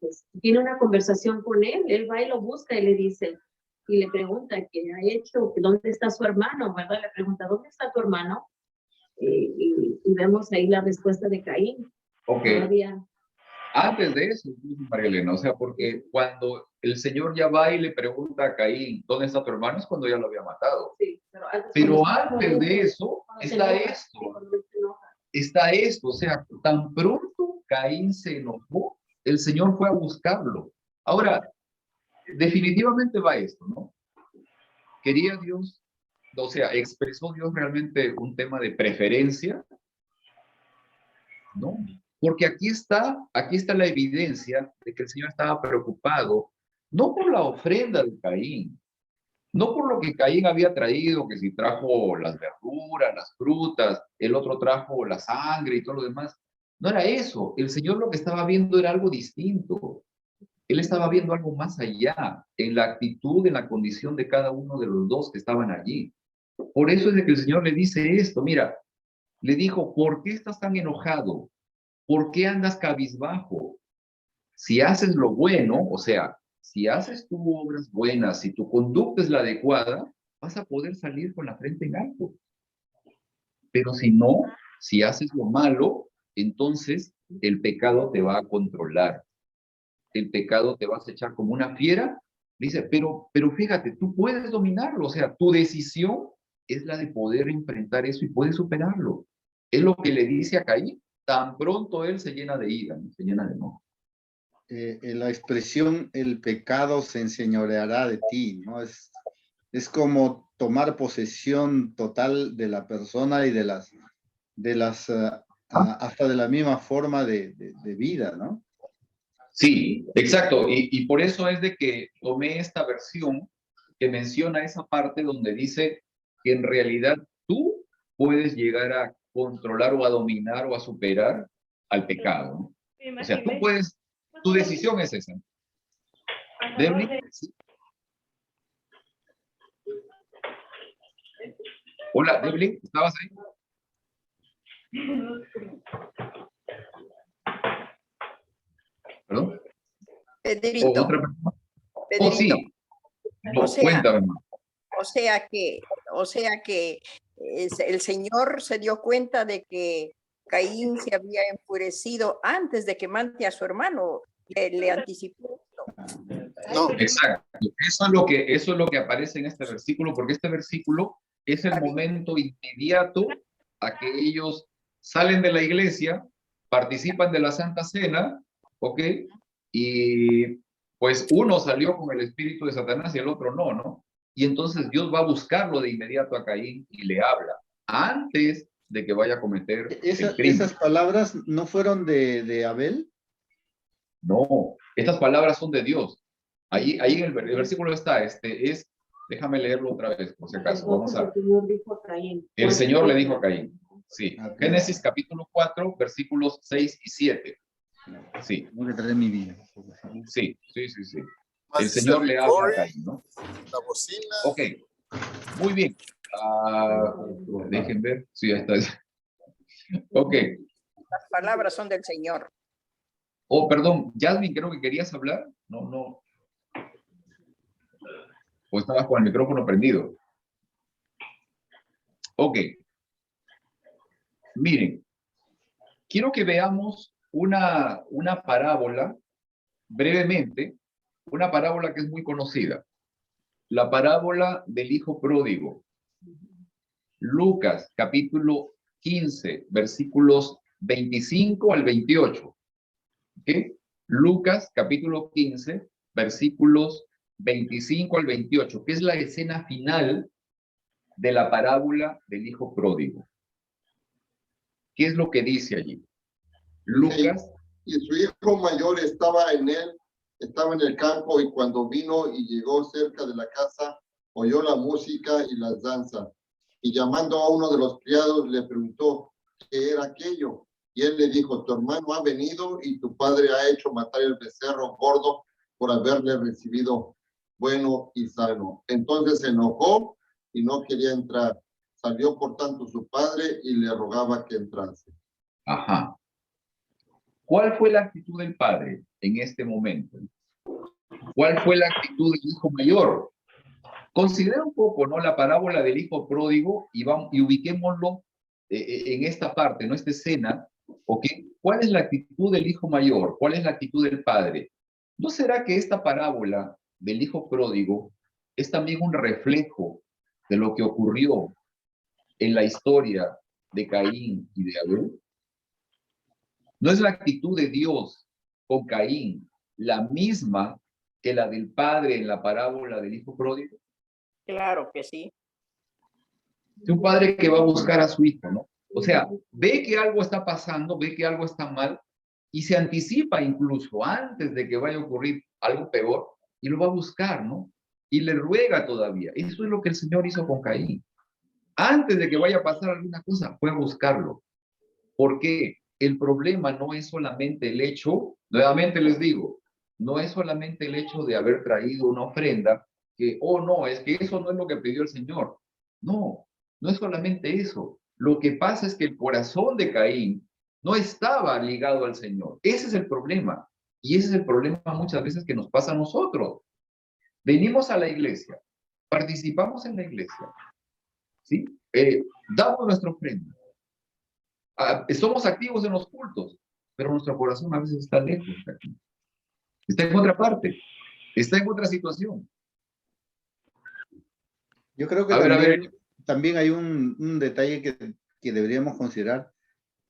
Speaker 7: pues, tiene una conversación con él va y lo busca y le dice, y le pregunta qué ha hecho, dónde está su hermano, ¿verdad? Le pregunta, ¿dónde está tu hermano? Y vemos ahí la respuesta de Caín.
Speaker 1: Ok.
Speaker 7: Todavía.
Speaker 1: Antes de eso, incluso, María Elena, o sea, porque cuando el Señor ya va y le pregunta a Caín, ¿dónde está tu hermano? Es cuando ya lo había matado.
Speaker 7: Sí,
Speaker 1: Pero antes de eso está esto. Está esto, o sea, tan pronto Caín se enojó, el Señor fue a buscarlo. Ahora, definitivamente va esto, ¿no? Quería Dios, o sea, expresó Dios realmente un tema de preferencia, ¿no? Porque aquí está la evidencia de que el Señor estaba preocupado, no por la ofrenda de Caín, no por lo que Caín había traído, que si trajo las verduras, las frutas, el otro trajo la sangre y todo lo demás. No era eso. El Señor lo que estaba viendo era algo distinto. Él estaba viendo algo más allá, en la actitud, en la condición de cada uno de los dos que estaban allí. Por eso es de que el Señor le dice esto, mira, le dijo, ¿por qué estás tan enojado? ¿Por qué andas cabizbajo? Si haces lo bueno, o sea, si haces tus obras buenas, si tu conducta es la adecuada, vas a poder salir con la frente en alto. Pero si no, si haces lo malo, entonces el pecado te va a controlar. El pecado te va a echar como una fiera. Dice, pero fíjate, tú puedes dominarlo. O sea, tu decisión es la de poder enfrentar eso y puedes superarlo. Es lo que le dice a Caín. Tan pronto él se llena de ira, se llena de enojo.
Speaker 6: La expresión el pecado se enseñoreará de ti, ¿no? Es como tomar posesión total de la persona y hasta de la misma forma de vida, ¿no?
Speaker 1: Sí, exacto. Y por eso es de que tomé esta versión que menciona esa parte donde dice que en realidad tú puedes llegar a controlar o a dominar o a superar al pecado, ¿no? O sea, tú puedes, tu decisión es esa. Devlin, ¿sí? Hola, Devlin, ¿estabas ahí? ¿Perdón?
Speaker 2: Pedrito,
Speaker 1: ¿O otra persona? Oh,
Speaker 2: Pedrito.
Speaker 1: sí. No,
Speaker 2: O sea,
Speaker 1: cuéntame, hermano.
Speaker 2: O sea que el Señor se dio cuenta de que Caín se había enfurecido antes de que mate a su hermano. Le anticipó.
Speaker 4: No,
Speaker 1: Exacto. Eso es lo que aparece en este versículo, porque este versículo es el momento inmediato a que ellos salen de la iglesia, participan de la Santa Cena, ¿ok? Y pues uno salió con el espíritu de Satanás y el otro no, ¿no? Y entonces Dios va a buscarlo de inmediato a Caín y le habla antes de que vaya a cometer el crimen.
Speaker 6: ¿Esas palabras no fueron de Abel?
Speaker 1: No, estas palabras son de Dios. Ahí en el versículo está, déjame leerlo otra vez, por si acaso. Vamos a.
Speaker 7: El Señor dijo a Caín.
Speaker 1: El Señor le dijo a Caín. Sí.
Speaker 6: Ok.
Speaker 1: Génesis capítulo 4, versículos 6 y 7. Sí,
Speaker 6: Tengo que traer mi vida.
Speaker 1: sí. El Señor le habla a Caín, ¿no?
Speaker 4: la bocina.
Speaker 1: Ok, muy bien. Dejen ver. Sí, ahí está. Ok.
Speaker 2: Las palabras son del Señor.
Speaker 1: Oh, perdón, Jasmine, creo que querías hablar. No. O estabas con el micrófono prendido. Ok. Miren, quiero que veamos una parábola brevemente, una parábola que es muy conocida. La parábola del hijo pródigo. Lucas, capítulo 15, versículos 25 al 28. ¿Okay? Lucas, capítulo 15, versículos 25 al 28, que es la escena final de la parábola del hijo pródigo. ¿Qué es lo que dice allí? Lucas.
Speaker 4: Y su hijo mayor estaba en el campo, y cuando vino y llegó cerca de la casa, oyó la música y las danzas. Y llamando a uno de los criados, le preguntó qué era aquello. Y él le dijo, tu hermano ha venido y tu padre ha hecho matar el becerro gordo por haberle recibido bueno y sano. Entonces se enojó y no quería entrar. Salió por tanto su padre y le rogaba que entrase.
Speaker 1: Ajá. ¿Cuál fue la actitud del padre? en este momento? ¿Cuál fue la actitud del hijo mayor? Considera un poco, ¿no?, la parábola del hijo pródigo y ubiquémoslo en esta parte, ¿no?, esta escena, ¿ok? ¿Cuál es la actitud del hijo mayor? ¿Cuál es la actitud del padre? ¿No será que esta parábola del hijo pródigo es también un reflejo de lo que ocurrió en la historia de Caín y de Abel? ¿No es la actitud de Dios con Caín la misma que la del padre en la parábola del hijo pródigo?
Speaker 2: Claro que sí.
Speaker 1: Es un padre que va a buscar a su hijo, ¿no? O sea, ve que algo está pasando, ve que algo está mal y se anticipa incluso antes de que vaya a ocurrir algo peor y lo va a buscar, ¿no? Y le ruega todavía. Eso es lo que el Señor hizo con Caín. Antes de que vaya a pasar alguna cosa, fue a buscarlo. ¿Por qué? El problema no es solamente el hecho, nuevamente les digo, no es solamente el hecho de haber traído una ofrenda, que, oh no, es que eso no es lo que pidió el Señor. No, no es solamente eso. Lo que pasa es que el corazón de Caín no estaba ligado al Señor. Ese es el problema. Y ese es el problema muchas veces que nos pasa a nosotros. Venimos a la iglesia, participamos en la iglesia, ¿sí? Damos nuestra ofrenda. Somos activos en los cultos, pero nuestro corazón a veces está lejos de aquí. Está en otra parte, está en otra situación.
Speaker 6: Yo creo que también hay un detalle que deberíamos considerar,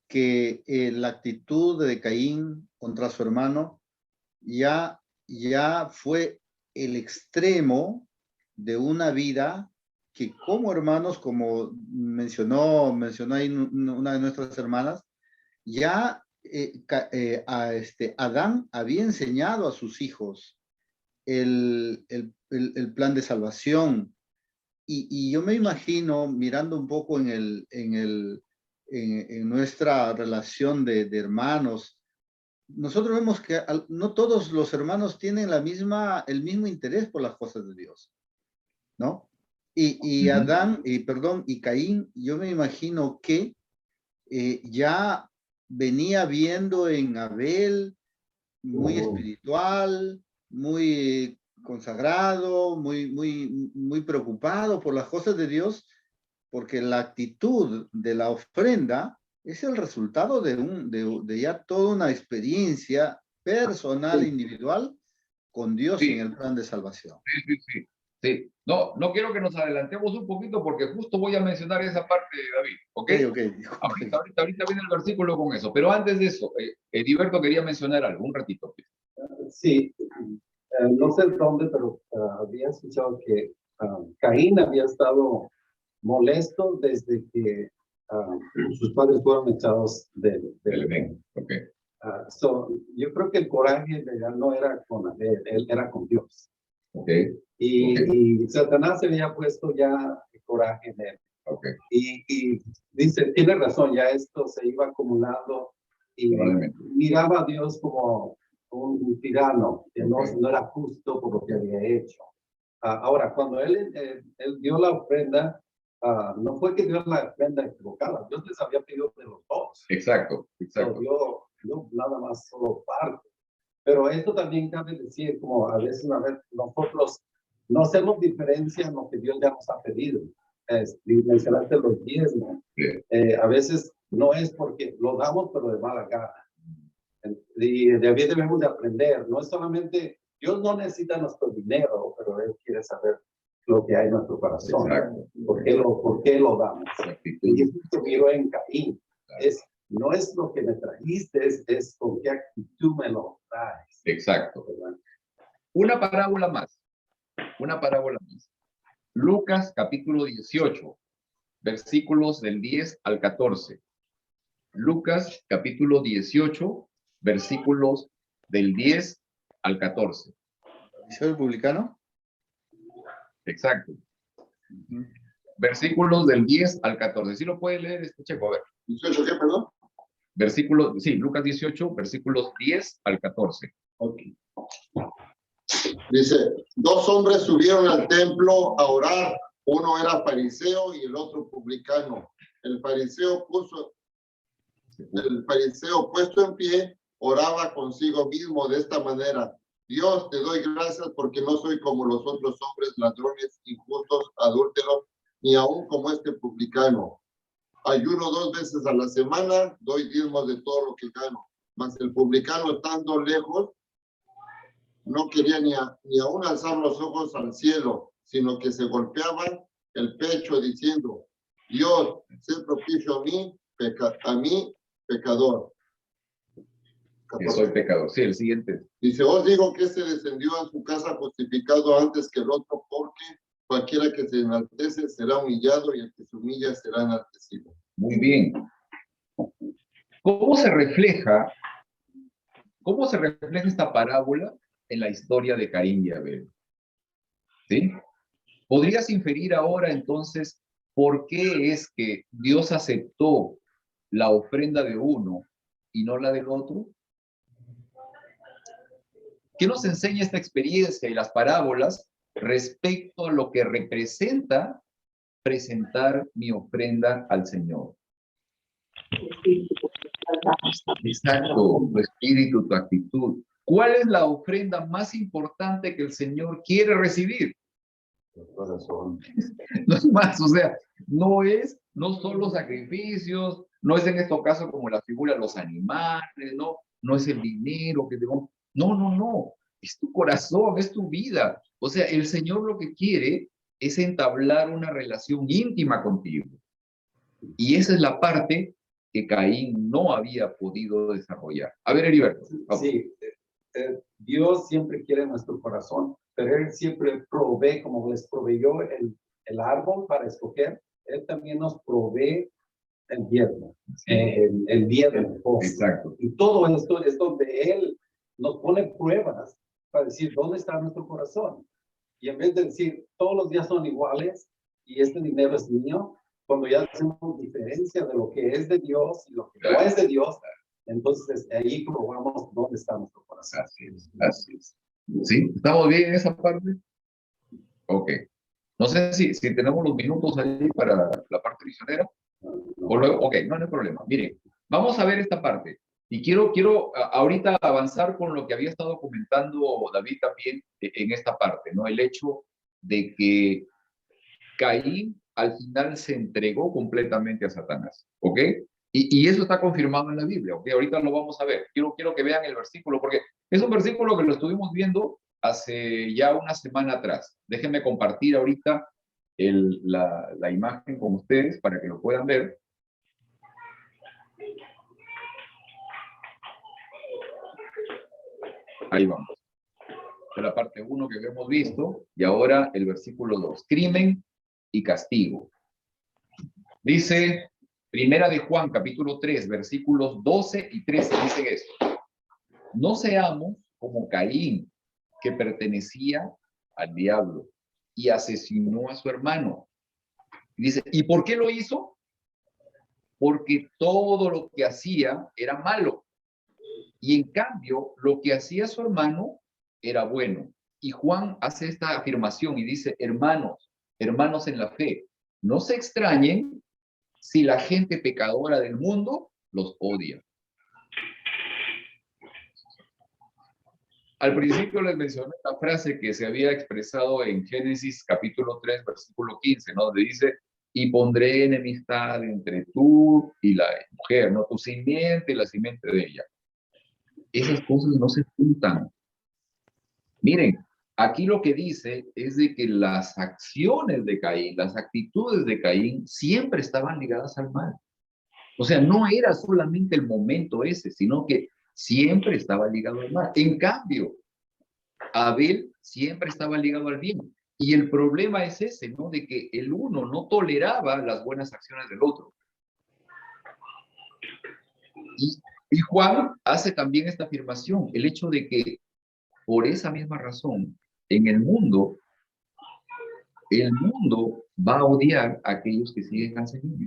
Speaker 6: que la actitud de Caín contra su hermano ya fue el extremo de una vida que como hermanos, como mencionó ahí una de nuestras hermanas, ya Adán había enseñado a sus hijos el plan de salvación. Y yo me imagino, mirando un poco en nuestra relación de hermanos, nosotros vemos que no todos los hermanos tienen el mismo interés por las cosas de Dios, ¿no? Y Caín, yo me imagino que ya venía viendo en Abel muy espiritual, muy consagrado, muy preocupado por las cosas de Dios, porque la actitud de la ofrenda es el resultado de ya toda una experiencia personal, individual, con Dios en el plan de salvación.
Speaker 1: Sí. No quiero que nos adelantemos un poquito porque justo voy a mencionar esa parte, David, ¿ok? Ahorita viene el versículo con eso, pero antes de eso, Heriberto quería mencionar algo, un ratito.
Speaker 8: Sí, no sé dónde, pero había escuchado que Caín había estado molesto desde que sus padres fueron echados del Edén.
Speaker 1: Okay.
Speaker 8: Yo creo que el coraje de él no era con él era con Dios.
Speaker 1: Okay.
Speaker 8: Y Satanás se había puesto ya el coraje en él.
Speaker 1: Okay.
Speaker 8: Y dice, tiene razón, ya esto se iba acumulando y miraba a Dios como un tirano, que no era justo por lo que había hecho. Ahora, cuando él dio la ofrenda, no fue que dio la ofrenda equivocada, Dios les había pedido de los dos.
Speaker 1: Exacto.
Speaker 8: Dio nada más solo parte. Pero esto también cabe decir, como a veces nosotros no hacemos diferencia en lo que Dios ya nos ha pedido. Mencionaste los diezmos. A veces no es porque lo damos, pero de mala gana. Y de ahí debemos de aprender. No es solamente, Dios no necesita nuestro dinero, pero Él quiere saber lo que hay en nuestro corazón. ¿Por qué lo damos? Y esto miró en Caín. No es lo que me trajiste, es con qué actitud me lo traes.
Speaker 1: Exacto. Una parábola más. Lucas capítulo 18, versículos del 10 al 14. Lucas capítulo 18, versículos del 10 al 14.
Speaker 6: ¿El publicano?
Speaker 1: Exacto. Versículos del 10 al 14. ¿Sí lo puede leer este Checo? A ver.
Speaker 4: ¿18 qué, perdón?
Speaker 1: Lucas 18, versículos 10 al 14.
Speaker 4: Ok. Dice, 2 hombres subieron al templo a orar. Uno era fariseo y el otro publicano. El fariseo puesto en pie oraba consigo mismo de esta manera: Dios, te doy gracias porque no soy como los otros hombres, ladrones, injustos, adúlteros, ni aún como este publicano. Ayuno 2 veces a la semana, doy diezmos de todo lo que gano. Mas el publicano, estando lejos, no quería ni aún alzar los ojos al cielo, sino que se golpeaba el pecho diciendo: Dios, sé propicio a mí, pecador.
Speaker 1: Que soy pecador. Sí, el siguiente.
Speaker 4: Dice: os digo que este descendió a su casa justificado antes que el otro, porque cualquiera que se enaltece será humillado, y el que se humilla será enaltecido.
Speaker 1: Muy bien. ¿Cómo se refleja esta parábola en la historia de Caín y Abel? ¿Sí? ¿Podrías inferir ahora entonces por qué es que Dios aceptó la ofrenda de uno y no la del otro? ¿Qué nos enseña esta experiencia y las parábolas respecto a lo que representa presentar mi ofrenda al Señor? Exacto, tu espíritu, tu actitud. ¿Cuál es la ofrenda más importante que el Señor quiere recibir?
Speaker 8: El corazón.
Speaker 1: No es más, o sea, no son los sacrificios, no es en estos casos como la figura de los animales, no es el dinero que tengo. No, es tu corazón, es tu vida. O sea, el Señor lo que quiere es entablar una relación íntima contigo. Y esa es la parte que Caín no había podido desarrollar. A ver, Heriberto.
Speaker 8: Sí, Dios siempre quiere nuestro corazón, pero Él siempre provee, como les proveyó el árbol para escoger, Él también nos provee el diezmo, el día del reposo.
Speaker 1: Exacto.
Speaker 8: Y todo esto es donde Él nos pone pruebas para decir dónde está nuestro corazón. Y en vez de decir todos los días son iguales y este dinero es mío, cuando ya hacemos diferencia de lo que es de Dios y lo que no es de Dios, entonces ahí probamos dónde está nuestro corazón.
Speaker 1: Así es. ¿Sí? ¿Estamos bien en esa parte? Ok. No sé si tenemos los minutos ahí para la parte misionera. O luego, ok, no hay problema. Miren, vamos a ver esta parte. Y quiero ahorita avanzar con lo que había estado comentando David también en esta parte, ¿no? El hecho de que Caín al final se entregó completamente a Satanás, ¿ok? Y eso está confirmado en la Biblia, ¿ok? Ahorita lo vamos a ver. Quiero que vean el versículo, porque es un versículo que lo estuvimos viendo hace ya una semana atrás. Déjenme compartir ahorita la imagen con ustedes para que lo puedan ver. Ahí vamos. De la parte 1 que hemos visto, y ahora el versículo 2. Crimen y castigo. Dice, Primera de Juan, capítulo 3, versículos 12 y 13, dicen esto. No seamos como Caín, que pertenecía al diablo y asesinó a su hermano. Dice, ¿y por qué lo hizo? Porque todo lo que hacía era malo. Y en cambio, lo que hacía su hermano era bueno. Y Juan hace esta afirmación y dice, hermanos en la fe, no se extrañen si la gente pecadora del mundo los odia. Al principio les mencioné la frase que se había expresado en Génesis capítulo 3, versículo 15, ¿no? Donde dice, y pondré enemistad entre tú y la mujer, ¿no? Tu simiente y la simiente de ella. Esas cosas no se juntan. Miren, aquí lo que dice es de que las acciones de Caín, las actitudes de Caín siempre estaban ligadas al mal. O sea, no era solamente el momento ese, sino que siempre estaba ligado al mal. En cambio, Abel siempre estaba ligado al bien. Y el problema es ese, ¿no? De que el uno no toleraba las buenas acciones del otro. Y Juan hace también esta afirmación, el hecho de que por esa misma razón, en el mundo va a odiar a aquellos que siguen al Señor.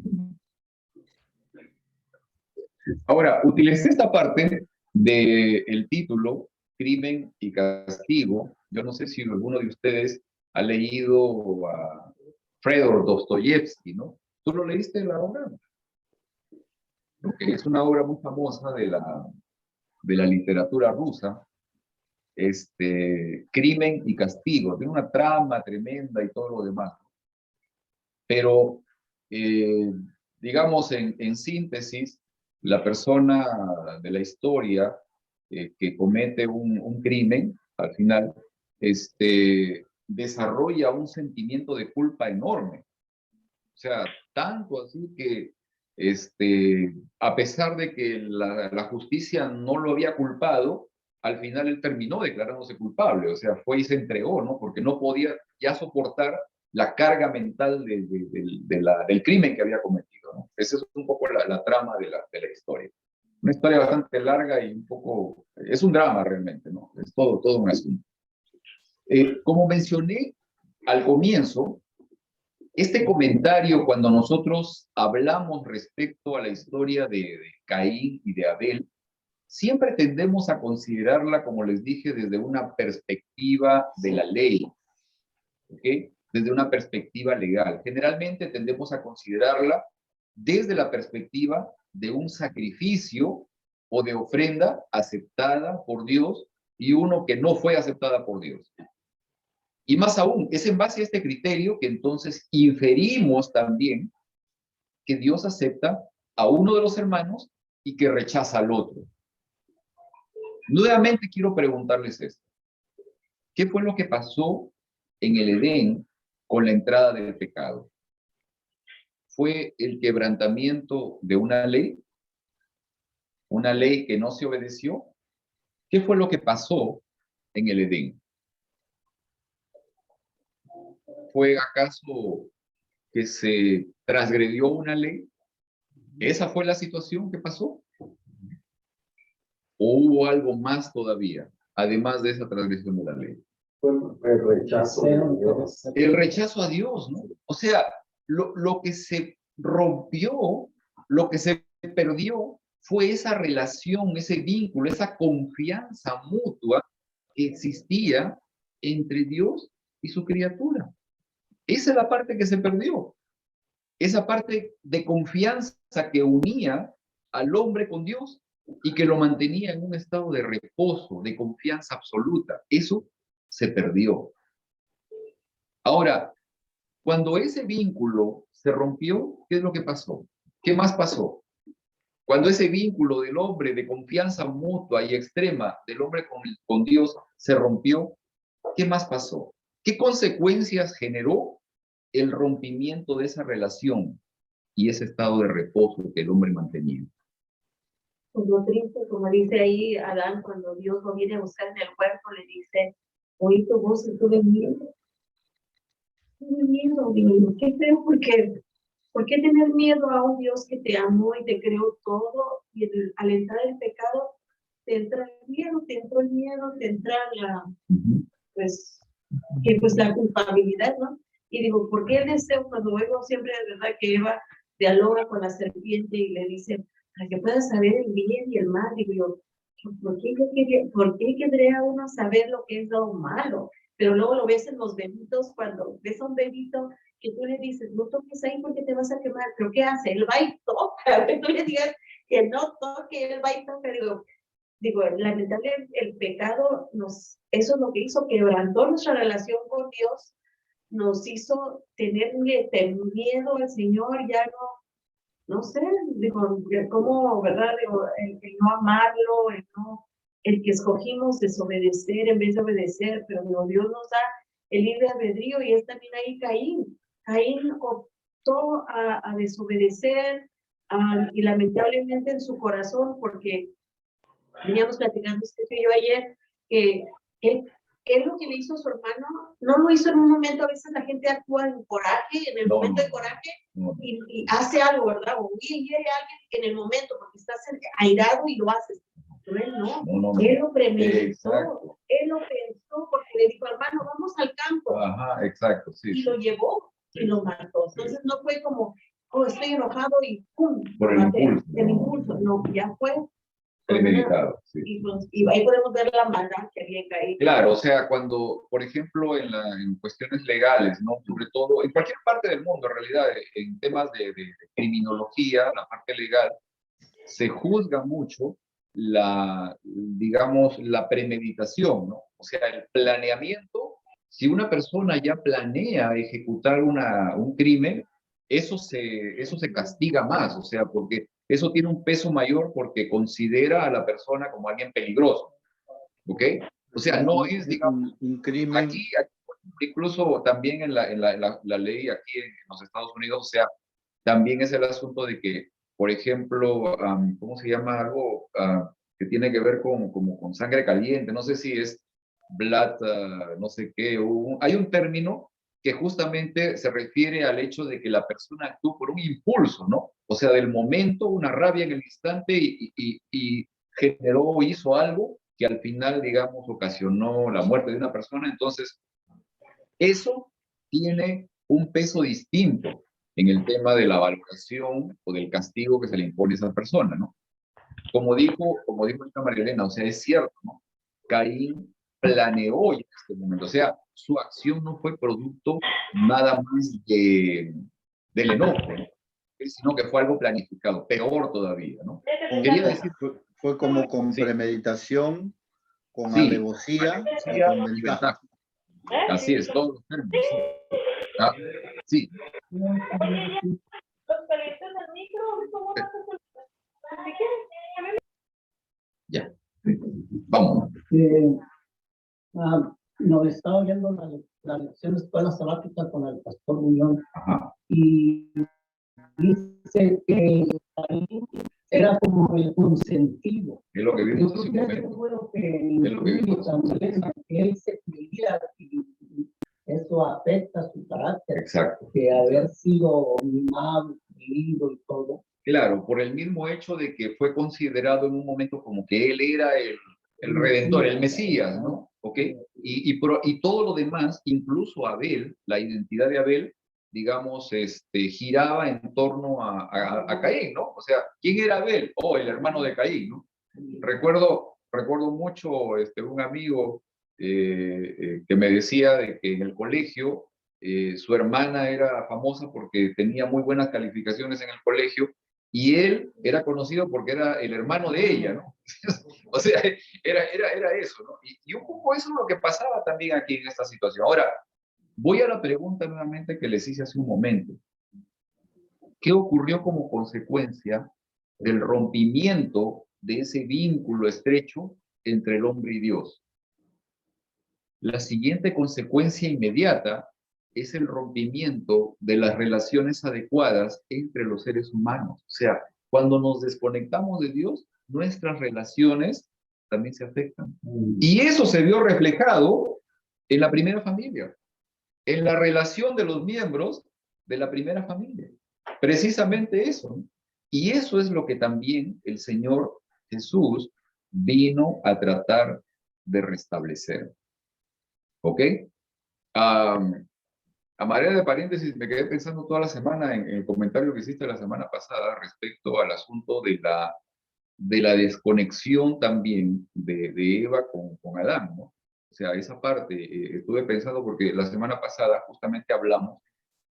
Speaker 1: Ahora, utilicé esta parte del título, Crimen y Castigo. Yo no sé si alguno de ustedes ha leído a Fyodor Dostoyevsky, ¿no? ¿Tú lo leíste la obra? Okay, es una obra muy famosa de la de la literatura rusa, Crimen y Castigo. Tiene una trama tremenda y todo lo demás. Pero, digamos, en síntesis, la persona de la historia que comete un crimen, al final, desarrolla un sentimiento de culpa enorme. O sea, tanto así que, a pesar de que la justicia no lo había culpado, al final él terminó declarándose culpable. O sea, fue y se entregó, ¿no? Porque no podía ya soportar la carga mental del crimen que había cometido, ¿no? Esa es un poco la trama de la historia. Una historia bastante larga y un poco... Es un drama realmente, ¿no? Es todo un asunto. Como mencioné al comienzo, este comentario, cuando nosotros hablamos respecto a la historia de Caín y de Abel, siempre tendemos a considerarla, como les dije, desde una perspectiva de la ley, ¿ok? Desde una perspectiva legal. Generalmente tendemos a considerarla desde la perspectiva de un sacrificio o de ofrenda aceptada por Dios y uno que no fue aceptada por Dios. Y más aún, es en base a este criterio que entonces inferimos también que Dios acepta a uno de los hermanos y que rechaza al otro. Nuevamente quiero preguntarles esto. ¿Qué fue lo que pasó en el Edén con la entrada del pecado? ¿Fue el quebrantamiento de una ley? ¿Una ley que no se obedeció? ¿Qué fue lo que pasó en el Edén? ¿Fue acaso que se transgredió una ley? ¿Esa fue la situación que pasó? ¿O hubo algo más todavía, además de esa transgresión de la ley?
Speaker 8: Fue el rechazo de Dios.
Speaker 1: El rechazo a Dios, ¿no? O sea, lo que se rompió, lo que se perdió, fue esa relación, ese vínculo, esa confianza mutua que existía entre Dios y su criatura. Esa es la parte que se perdió. Esa parte de confianza que unía al hombre con Dios y que lo mantenía en un estado de reposo, de confianza absoluta. Eso se perdió. Ahora, cuando ese vínculo se rompió, ¿qué es lo que pasó? ¿Qué más pasó? Cuando ese vínculo del hombre de confianza mutua y extrema del hombre con Dios se rompió, ¿qué más pasó? ¿Qué consecuencias generó el rompimiento de esa relación y ese estado de reposo que el hombre mantenía?
Speaker 7: Como triste, como dice ahí Adán, cuando Dios lo viene a buscar en el huerto, le dice, oí tu voz y tuve miedo. Tuve miedo, digo, qué feo, porque ¿por qué tener miedo a un Dios que te amó y te creó todo? Y al entrar el pecado, te entra el miedo, te entra la, pues la culpabilidad, ¿no? Y digo, ¿por qué deseo cuando oigo siempre de verdad que Eva dialoga con la serpiente y le dice, para que puedas saber el bien y el mal? Digo yo, ¿por qué querría uno saber lo que es lo malo? Pero luego lo ves en los bebitos, cuando ves a un bebito que tú le dices, no toques ahí porque te vas a quemar, pero ¿qué hace? Él va y toca, que tú le digas que no toque, él va y toca. Digo, lamentablemente el pecado eso es lo que hizo, quebrantó nuestra relación con Dios, nos hizo tenerle miedo al Señor, ya no sé, digo, cómo, ¿verdad? Digo, el no amarlo, el que escogimos desobedecer en vez de obedecer, pero digo, Dios nos da el libre albedrío y es también ahí Caín. Caín optó a desobedecer y lamentablemente en su corazón, porque veníamos platicando usted y yo ayer, que él lo que le hizo a su hermano, no lo hizo en un momento. A veces la gente actúa en coraje, en el momento de coraje, y hace algo, ¿verdad? O hiere a alguien en el momento, porque estás airado y lo haces. Pero él no. Él lo premeditó, él lo pensó, porque le dijo, hermano, vamos al campo.
Speaker 1: Ajá, exacto, sí.
Speaker 7: Y lo llevó y lo mató. Entonces no fue como, oh, estoy enojado y ¡pum!
Speaker 1: Por el impulso.
Speaker 7: El impulso, no, ya fue
Speaker 1: premeditado, sí.
Speaker 7: Y ahí podemos ver la maldad que había caído.
Speaker 1: Claro, o sea, cuando, por ejemplo, en cuestiones legales, ¿no? Sobre todo, en cualquier parte del mundo, en realidad, en temas de criminología, la parte legal, se juzga mucho digamos, la premeditación, ¿no? O sea, el planeamiento. Si una persona ya planea ejecutar un crimen, eso se castiga más, o sea, porque eso tiene un peso mayor porque considera a la persona como alguien peligroso, ¿ok? O sea, no es, digamos,
Speaker 6: un crimen.
Speaker 1: aquí, incluso también en la ley aquí en los Estados Unidos, o sea, también es el asunto de que, por ejemplo, ¿cómo se llama algo que tiene que ver con sangre caliente? No sé si es blood, no sé qué. Hay un término que justamente se refiere al hecho de que la persona actuó por un impulso, ¿no? O sea, del momento, una rabia en el instante y generó o hizo algo que al final, digamos, ocasionó la muerte de una persona. Entonces, eso tiene un peso distinto en el tema de la valoración o del castigo que se le impone a esa persona, ¿no? Como dijo esta María Elena, o sea, es cierto, ¿no? Caín planeó ya este momento, o sea, su acción no fue producto nada más del enojo, ¿no? Sino que fue algo planificado, peor todavía, ¿no? Quería decir,
Speaker 6: Fue como con
Speaker 1: sí,
Speaker 6: premeditación, con
Speaker 1: sí,
Speaker 6: alevosía y con
Speaker 1: y
Speaker 6: ventaja.
Speaker 1: ventaja. Así es, todos los términos. Sí. Ah, sí. Ya. Vamos.
Speaker 9: Nos estaba oyendo la lección de escuela sabática con el pastor Muñoz.
Speaker 1: Ajá.
Speaker 9: Y dice que era como el consentido.
Speaker 1: Es lo que vimos hace un momento.
Speaker 9: Bueno, que él se cuidara y eso afecta su carácter.
Speaker 1: Exacto.
Speaker 9: Que haber sido mimado, querido y todo.
Speaker 1: Claro, por el mismo hecho de que fue considerado en un momento como que él era el Redentor, el Mesías, ¿no? ¿Ok? Y todo lo demás, incluso Abel, la identidad de Abel, digamos, giraba en torno a Caín, ¿no? O sea, ¿quién era Abel? Oh, el hermano de Caín, ¿no? Recuerdo mucho un amigo que me decía de que en el colegio su hermana era famosa porque tenía muy buenas calificaciones en el colegio y él era conocido porque era el hermano de ella, ¿no? O sea, era eso, ¿no? Y un poco eso es lo que pasaba también aquí en esta situación. Ahora, voy a la pregunta nuevamente que les hice hace un momento. ¿Qué ocurrió como consecuencia del rompimiento de ese vínculo estrecho entre el hombre y Dios? La siguiente consecuencia inmediata es el rompimiento de las relaciones adecuadas entre los seres humanos. O sea, cuando nos desconectamos de Dios, nuestras relaciones también se afectan. Y eso se vio reflejado en la primera familia, en la relación de los miembros de la primera familia. Precisamente eso. Y eso es lo que también el Señor Jesús vino a tratar de restablecer. ¿Ok? A manera de paréntesis, me quedé pensando toda la semana en el comentario que hiciste la semana pasada respecto al asunto de la desconexión también de Eva con Adán, ¿no? O sea, esa parte estuve pensando porque la semana pasada justamente hablamos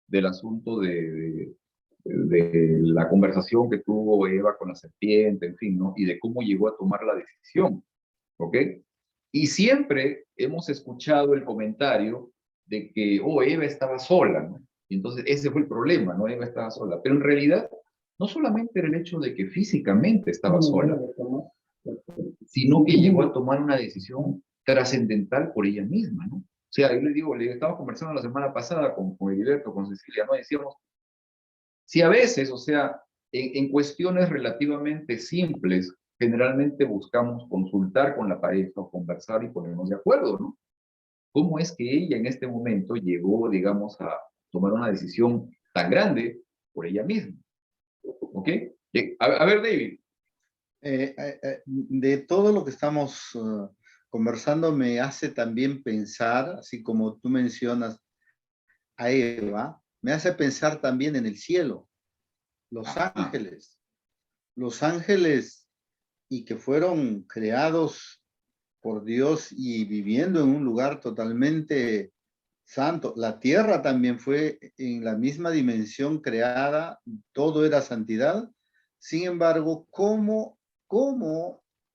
Speaker 1: del asunto de la conversación que tuvo Eva con la serpiente, en fin, ¿no? Y de cómo llegó a tomar la decisión, ¿ok? Y siempre hemos escuchado el comentario de que, oh, Eva estaba sola, ¿no? Y entonces ese fue el problema, ¿no? Eva estaba sola. Pero en realidad, no solamente era el hecho de que físicamente estaba sola, sino que llegó a tomar una decisión trascendental por ella misma, ¿no? O sea, yo le digo, le estaba conversando la semana pasada con Heriberto, con Cecilia, ¿no? Decíamos, si a veces, o sea, en cuestiones relativamente simples, generalmente buscamos consultar con la pareja o conversar y ponernos de acuerdo, ¿no? ¿Cómo es que ella en este momento llegó, digamos, a tomar una decisión tan grande por ella misma? ¿Ok? A ver, David.
Speaker 6: De todo lo que estamos conversando me hace también pensar, así como tú mencionas a Eva, me hace pensar también en el cielo, los ángeles y que fueron creados por Dios y viviendo en un lugar totalmente santo. La tierra también fue en la misma dimensión creada, todo era santidad. Sin embargo, ¿cómo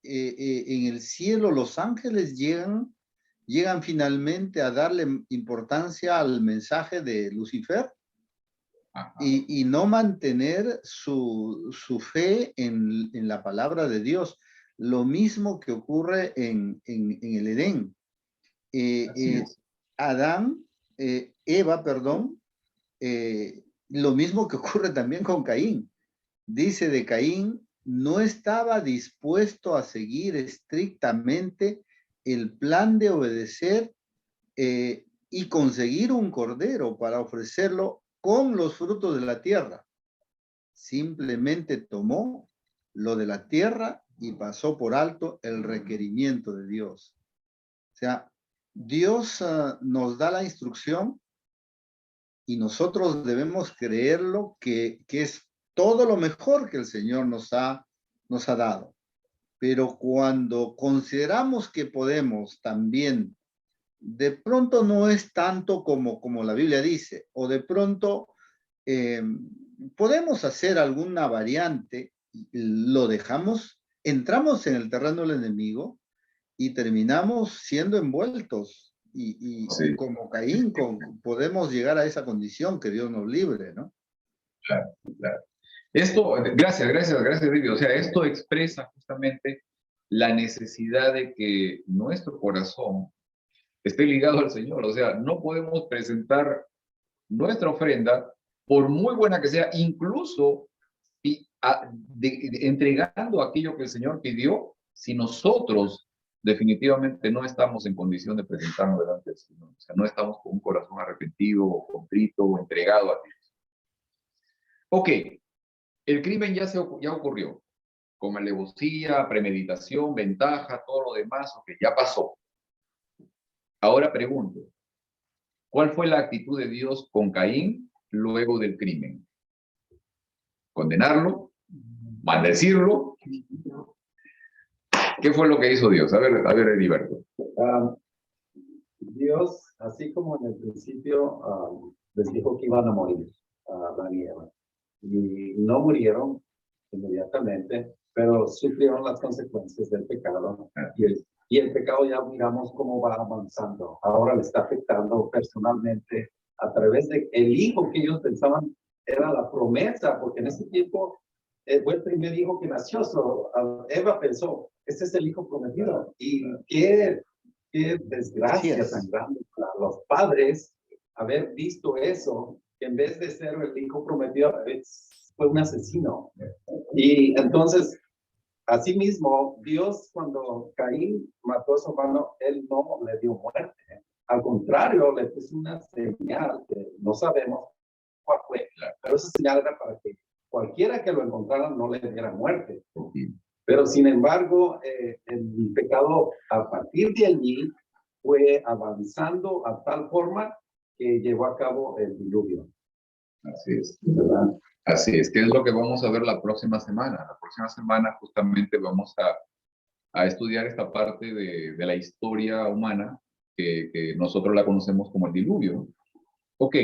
Speaker 6: en el cielo los ángeles llegan finalmente a darle importancia al mensaje de Lucifer y no mantener su fe en la palabra de Dios. Lo mismo que ocurre en el Edén. Eva, perdón, lo mismo que ocurre también con Caín. Dice de Caín, no estaba dispuesto a seguir estrictamente el plan de obedecer y conseguir un cordero para ofrecerlo con los frutos de la tierra. Simplemente tomó lo de la tierra y pasó por alto el requerimiento de Dios. O sea, Dios nos da la instrucción y nosotros debemos creerlo que es todo lo mejor que el Señor nos ha dado. Pero cuando consideramos que podemos también, de pronto no es tanto como la Biblia dice, o de pronto podemos hacer alguna variante, lo dejamos, entramos en el terreno del enemigo y terminamos siendo envueltos. Y
Speaker 1: Sí.
Speaker 6: como Caín, podemos llegar a esa condición, que Dios nos libre, ¿no?
Speaker 1: Claro, claro. Esto, gracias, David. O sea, esto expresa justamente la necesidad de que nuestro corazón esté ligado al Señor. O sea, no podemos presentar nuestra ofrenda, por muy buena que sea, incluso entregando aquello que el Señor pidió, si nosotros definitivamente no estamos en condición de presentarnos delante del Señor. O sea, no estamos con un corazón arrepentido, contrito o entregado a Dios. Ok, el crimen ya ocurrió, con alevosía, premeditación, ventaja, todo lo demás, ok, ya pasó. Ahora pregunto, ¿cuál fue la actitud de Dios con Caín luego del crimen? ¿Condenarlo? ¿Maldecirlo? ¿Qué fue lo que hizo Dios? A ver, Heriberto.
Speaker 8: Dios, así como en el principio, les dijo que iban a morir a Adán y Eva. Y no murieron inmediatamente, pero sufrieron las consecuencias del pecado. Y el pecado ya miramos cómo va avanzando. Ahora le está afectando personalmente a través de el hijo que ellos pensaban era la promesa, porque en ese tiempo fue el primer hijo que nació. Eva pensó, este es el hijo prometido. Y qué desgracia tan grande para los padres haber visto eso, que en vez de ser el hijo prometido, fue un asesino. Y entonces, asimismo, Dios, cuando Caín mató a su hermano, él no le dio muerte. Al contrario, le puso una señal que no sabemos cuál fue, pero esa señal era para que cualquiera que lo encontrara no le diera muerte. Pero sin embargo, el pecado a partir de allí fue avanzando a tal forma que llevó a cabo el diluvio.
Speaker 1: Así es, ¿verdad? Así es, que es lo que vamos a ver la próxima semana. La próxima semana justamente vamos a estudiar esta parte de la historia humana que nosotros la conocemos como el diluvio. Ok.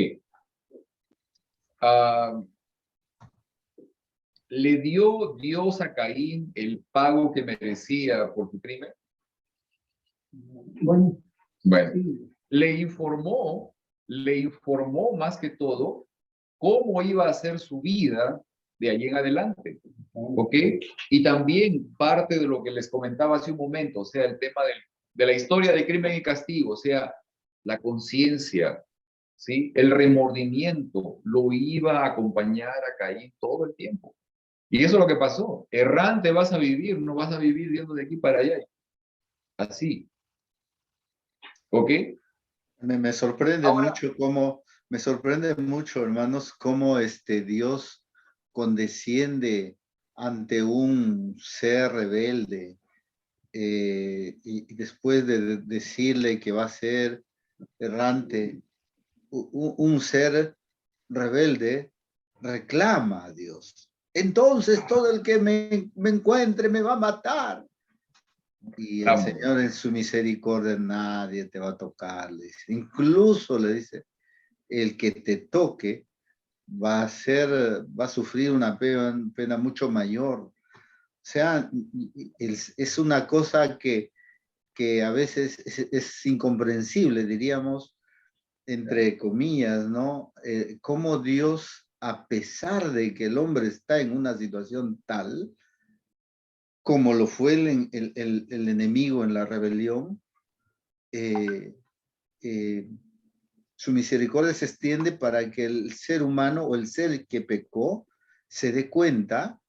Speaker 1: ¿Le dio Dios a Caín el pago que merecía por su crimen?
Speaker 9: Bueno, sí.
Speaker 1: Le informó más que todo cómo iba a ser su vida de allí en adelante, ¿ok? Y también parte de lo que les comentaba hace un momento, o sea, el tema de la historia de crimen y castigo, o sea, la conciencia, ¿sí? El remordimiento lo iba a acompañar a Caín todo el tiempo. Y eso es lo que pasó. Errante vas a vivir, no vas a vivir yendo de aquí para allá. Así. ¿Ok?
Speaker 6: Me sorprende mucho me sorprende mucho, hermanos, cómo Dios condesciende ante un ser rebelde y después de decirle que va a ser errante, un ser rebelde reclama a Dios. Entonces todo el que me encuentre me va a matar. Y el Señor en su misericordia, nadie te va a tocar, le dice. Incluso le dice, el que te toque va a sufrir una pena mucho mayor. O sea, es una cosa que a veces es incomprensible, diríamos, entre comillas, ¿no? Cómo Dios, a pesar de que el hombre está en una situación tal, como lo fue el enemigo en la rebelión, su misericordia se extiende para que el ser humano o el ser que pecó se dé cuenta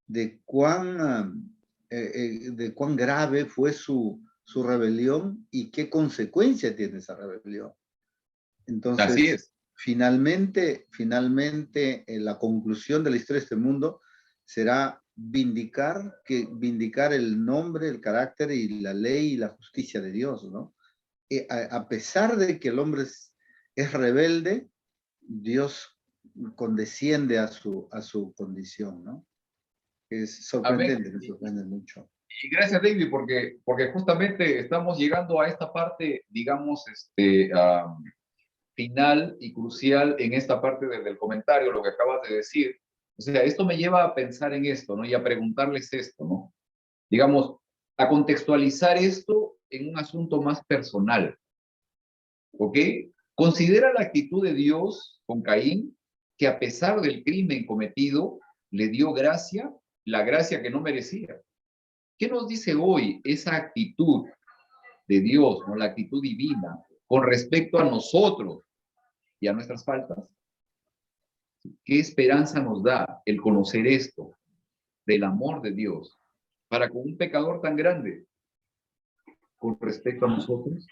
Speaker 6: de cuán grave fue su rebelión y qué consecuencia tiene esa rebelión. Entonces,
Speaker 1: Así es.
Speaker 6: finalmente, la conclusión de la historia de este mundo será vindicar el nombre, el carácter y la ley y la justicia de Dios, ¿no? A pesar de que el hombre es rebelde, Dios condesciende a su condición, ¿no? Es sorprendente, me sorprende mucho.
Speaker 1: Y gracias, David, porque justamente estamos llegando a esta parte, digamos, final y crucial en esta parte del comentario, lo que acabas de decir. O sea, esto me lleva a pensar en esto, ¿no? Y a preguntarles esto, ¿no? Digamos, a contextualizar esto en un asunto más personal, ¿ok? Considera la actitud de Dios con Caín, que a pesar del crimen cometido, le dio gracia, la gracia que no merecía. ¿Qué nos dice hoy esa actitud de Dios, ¿no? La actitud divina, con respecto a nosotros y a nuestras faltas? ¿Qué esperanza nos da el conocer esto del amor de Dios para con un pecador tan grande con respecto a nosotros?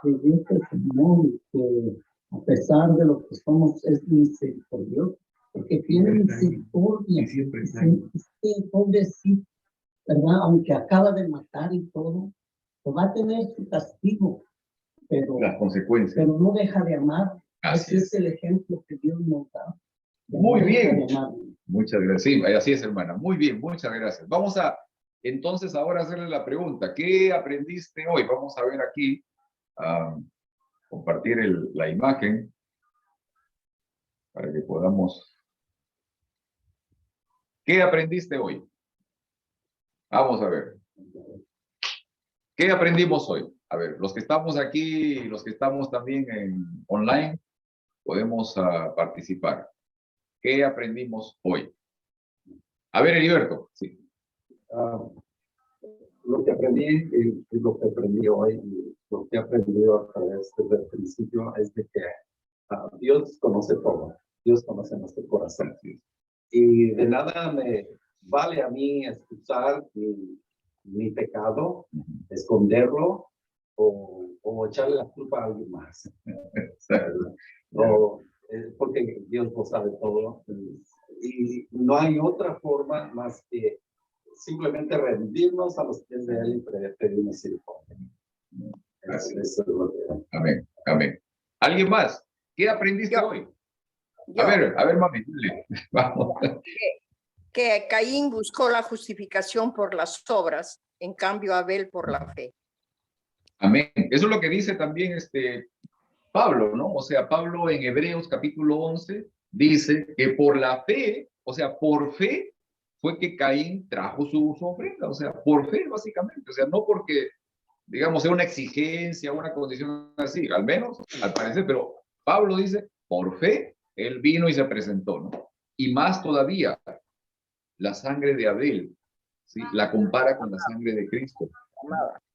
Speaker 9: Que Dios es Señor, que a pesar de lo que somos, es misericordioso, porque tiene misericordia. Este pobrecito, ¿verdad? Aunque acaba de matar y todo, pues va a tener su castigo, pero,
Speaker 1: las consecuencias.
Speaker 9: Pero no deja de amar.
Speaker 1: Así
Speaker 9: Ese es el ejemplo que Dios nos da.
Speaker 1: Muy bien. Muchas gracias. Sí, así es, hermana. Muy bien, muchas gracias. Vamos a, entonces, ahora hacerle la pregunta. ¿Qué aprendiste hoy? Vamos a ver aquí, compartir la imagen para que podamos. ¿Qué aprendiste hoy? Vamos a ver. ¿Qué aprendimos hoy? A ver, los que estamos aquí, los que estamos también online, podemos participar. ¿Qué aprendimos hoy? A ver, Heriberto. Sí.
Speaker 8: Lo que aprendí y lo que aprendí hoy, y lo que he aprendido a través desde el principio es de que Dios conoce todo. Dios conoce nuestro corazón. Y de nada me vale a mí excusar mi pecado, esconderlo o echarle la culpa a alguien más. Porque Dios lo sabe todo. Y no hay otra forma más que simplemente rendirnos a los pies de Él y pedir misericordia.
Speaker 1: Amén, amén. ¿Alguien más? ¿Qué aprendiste hoy? A ver, mami, dile. Vamos.
Speaker 2: Que Caín buscó la justificación por las obras, en cambio Abel por la fe.
Speaker 1: Amén. Eso es lo que dice también Pablo, ¿no? O sea, Pablo en Hebreos capítulo 11 dice que por la fe, o sea, por fe fue que Caín trajo su ofrenda, o sea, por fe básicamente, o sea, no porque, digamos, sea una exigencia, una condición así, al menos, al parecer, pero Pablo dice, por fe, él vino y se presentó, ¿no? Y más todavía, la sangre de Abel, ¿sí? La compara con la sangre de Cristo.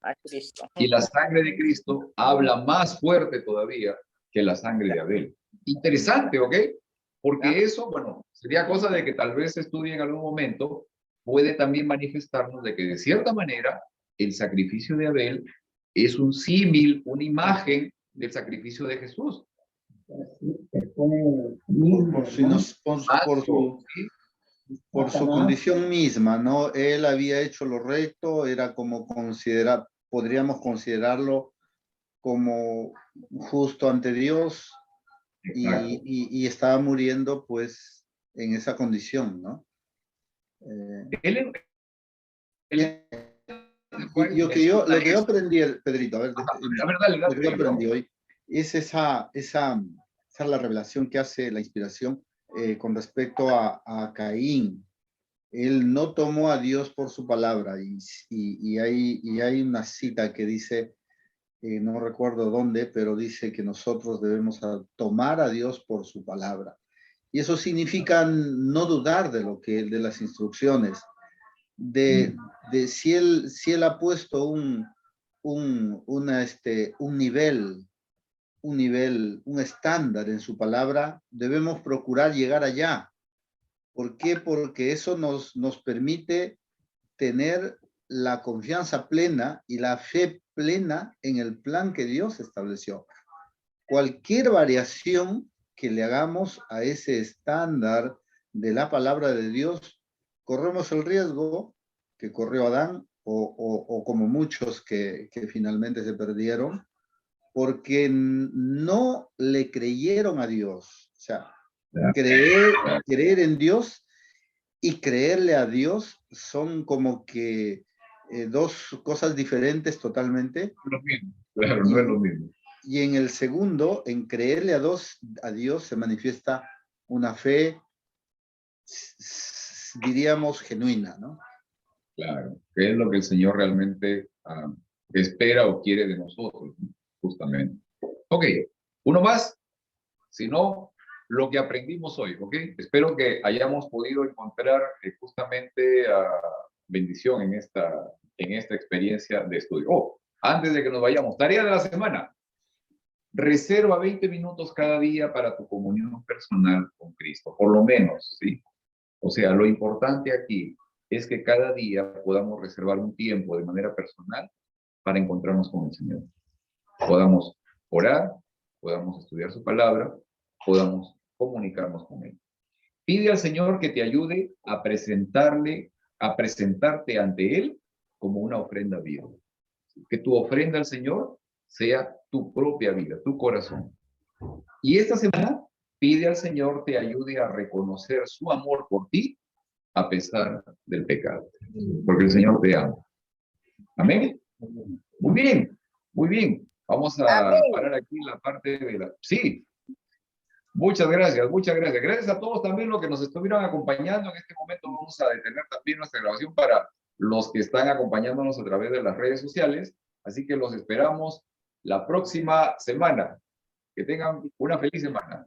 Speaker 2: A Cristo.
Speaker 1: Y la sangre de Cristo habla más fuerte todavía que la sangre de Abel. Interesante, ¿ok? Porque eso, bueno, sería cosa de que tal vez se estudie en algún momento, puede también manifestarnos de que de cierta manera el sacrificio de Abel es un símil, una imagen del sacrificio de Jesús.
Speaker 6: Por su condición misma, ¿no? Él había hecho lo recto, era como podríamos considerarlo como justo ante Dios y estaba muriendo pues en esa condición, ¿no? Lo que yo aprendí, Pedrito, a ver, lo que yo aprendí hoy es esa la revelación que hace la inspiración con respecto a Caín. Él no tomó a Dios por su palabra. Y hay una cita que dice, no recuerdo dónde, pero dice que nosotros debemos tomar a Dios por su palabra. Y eso significa no dudar de las instrucciones, si él ha puesto un nivel, un estándar en su palabra, debemos procurar llegar allá. ¿Por qué? Porque eso nos permite tener la confianza plena y la fe plena en el plan que Dios estableció. Cualquier variación que le hagamos a ese estándar de la palabra de Dios, corremos el riesgo que corrió Adán o como muchos que finalmente se perdieron, porque no le creyeron a Dios. O sea, creer en Dios y creerle a Dios son como que dos cosas diferentes totalmente.
Speaker 1: Lo mismo, claro, no es lo mismo.
Speaker 6: Y en el segundo, en creerle a Dios se manifiesta una fe, diríamos, genuina, ¿no?
Speaker 1: Claro, que es lo que el Señor realmente espera o quiere de nosotros, justamente. Ok, uno más, si no, lo que aprendimos hoy, ¿ok? Espero que hayamos podido encontrar justamente bendición en esta experiencia de estudio. Oh, antes de que nos vayamos, tarea de la semana. Reserva 20 minutos cada día para tu comunión personal con Cristo, por lo menos, ¿sí? O sea, lo importante aquí es que cada día podamos reservar un tiempo de manera personal para encontrarnos con el Señor. Podamos orar, podamos estudiar su palabra, podamos comunicarnos con Él. Pide al Señor que te ayude a presentarte ante Él como una ofrenda viva. Que tu ofrenda al Señor sea tu propia vida, tu corazón. Y esta semana pide al Señor te ayude a reconocer su amor por ti a pesar del pecado, porque el Señor te ama. Amén. Muy bien, muy bien. Vamos a parar aquí la parte de la... Sí. Muchas gracias, muchas gracias. Gracias a todos también los que nos estuvieron acompañando. En este momento vamos a detener también nuestra grabación para los que están acompañándonos a través de las redes sociales. Así que los esperamos la próxima semana. Que tengan una feliz semana.